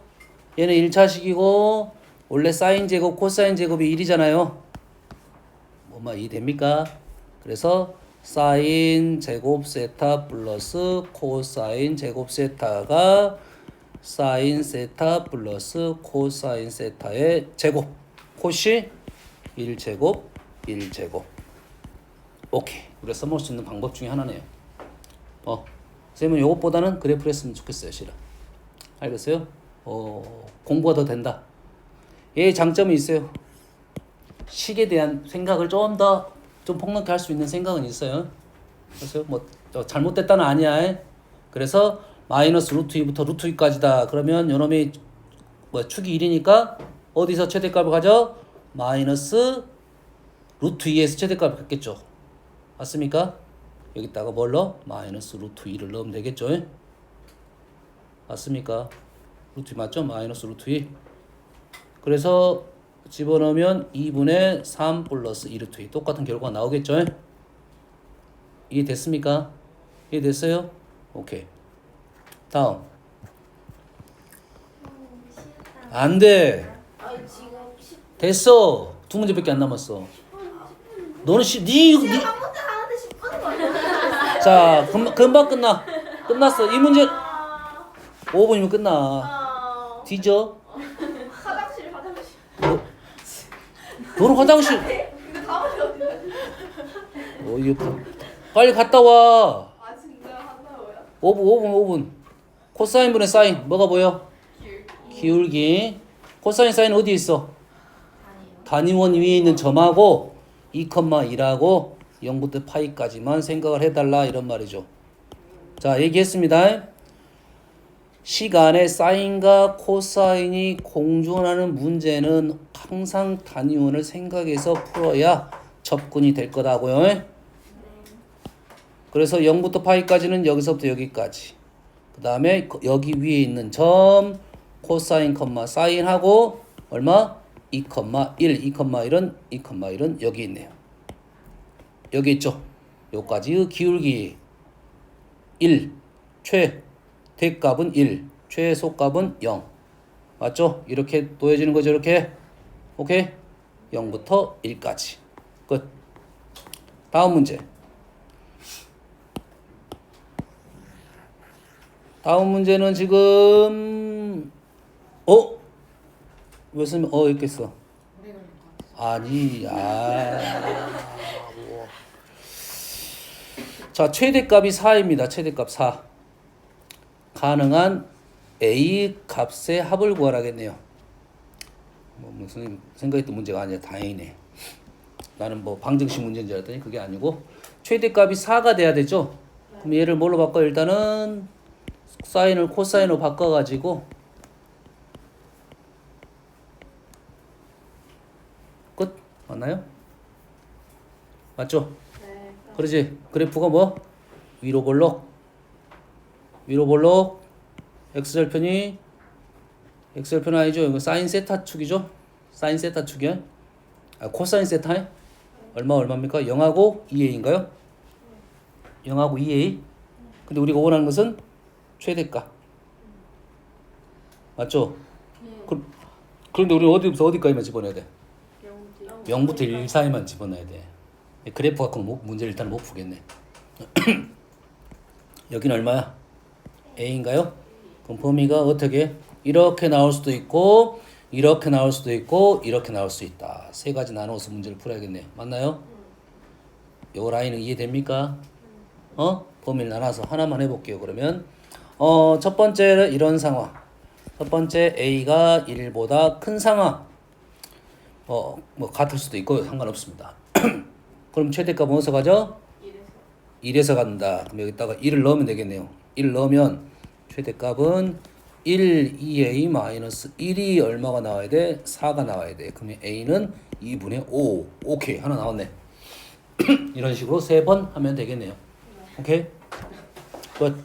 얘는 1차식이고 원래 사인 제곱, 코사인 제곱이 1이잖아요. 뭐만 이해됩니까? 그래서 사인 제곱 세타 플러스 코사인 제곱 세타가 사인 세타 플러스 코사인 세타의 제곱. 코시 1제곱 1제곱. 오케이. 우리가 써먹을 수 있는 방법 중에 하나네요. 선생님은 요것보다는 그래프를 했으면 좋겠어요. 실은. 알겠어요? 공부가 더 된다. 얘의 장점이 있어요. 식에 대한 생각을 좀 폭넓게 할 수 있는 생각은 있어요. 그래서 뭐 잘못됐다는 아니야. 그래서 마이너스 루트 2부터 루트 2까지다. 그러면 요놈이 축이 1이니까 어디서 최대값을 가져? 마이너스 루트 2에서 최대값을 갖겠죠. 맞습니까? 여기다가 뭘 넣어? 마이너스 루트 2를 넣으면 되겠죠. 맞습니까? 루트 2 맞죠? 마이너스 루트 2. 그래서 집어넣으면 2분의 3 플러스 2 루트 2. 똑같은 결과가 나오겠죠? 이해됐습니까? 이해됐어요? 오케이. 다음. 안 돼. 됐어. 두 문제밖에 안 남았어. 너는 네 한 문제 하는데 10분은 걸려. 자, 금방 끝나. 끝났어. 이 문제 5분이면 끝나. 뒤져. 화장실. 너는 화장실. 이거 다음에 어디 가지? 이거 빨리 갔다 와. 아 진짜 한다고요? 5분. 코사인 분의 사인 뭐가 보여? 기울기. 코사인 사인 어디 있어? 단위원 위에 있는 점하고 2,1하고 0부터 파이까지만 생각을 해달라 이런 말이죠. 자, 얘기했습니다. 시간에 사인과 코사인이 공존하는 문제는 항상 단위원을 생각해서 풀어야 접근이 될 거다고요. 그래서 0부터 파이까지는 여기서부터 여기까지. 그 다음에 여기 위에 있는 점 코사인, 사인하고 얼마? 2,1, 2,1은 여기 있네요. 여기 있죠. 여기까지 기울기 1, 최대값은 1, 최소값은 0. 맞죠? 이렇게 놓여지는 거죠. 이렇게. 오케이? 0부터 1까지. 끝. 다음 문제. 다음 문제는 지금 왜 쓰면 이렇게 써? 아니, 뭐. 자, 최대값이 4입니다. 최대값 4. 가능한 A 값의 합을 구하라겠네요. 무슨 생각했던 문제가 아니라 다행이네. 나는 뭐 방정식 문제인 줄 알았더니 그게 아니고 최대값이 4가 돼야 되죠. 그럼 얘를 뭘로 바꿔? 일단은 사인을 코사인으로 바꿔가지고 끝? 맞나요? 맞죠? 네. 그러지? 그래프가 뭐? 위로 볼록 x절편이 아니죠? 이거 사인 세타 축이죠? 사인 세타 축이야? 코사인 세타에? 얼마입니까? 0하고 2a인가요? 0하고 2a. 근데 우리가 원하는 것은 최대값. 맞죠? 그런데 우리 어디부터 어디까지만 집어넣어야 돼? 0부터 1 사이만 집어넣어야 돼. 그래프 갖고 문제를 일단 못 푸겠네. 여기는 얼마야? a인가요? 그럼 범위가 어떻게? 이렇게 나올 수도 있고 이렇게 나올 수도 있고 이렇게 나올 수 있다. 세 가지 나눠서 문제를 풀어야겠네요. 맞나요? 요 라인은 이해됩니까? 범위를 나눠서 하나만 해볼게요. 그러면 첫 번째는 이런 상황. 첫 번째 a가 1보다 큰 상황. 뭐 같을 수도 있고 상관없습니다. 그럼 최대값은 어디서 가죠? 1에서 간다. 그럼 여기다가 1을 넣으면 되겠네요. 1을 넣으면 최대값은 1, 2a-1이 얼마가 나와야 돼? 4가 나와야 돼. 그러면 a는 2분의 5. 오케이. 하나 나왔네. 이런 식으로 3번 하면 되겠네요. 오케이? 끝.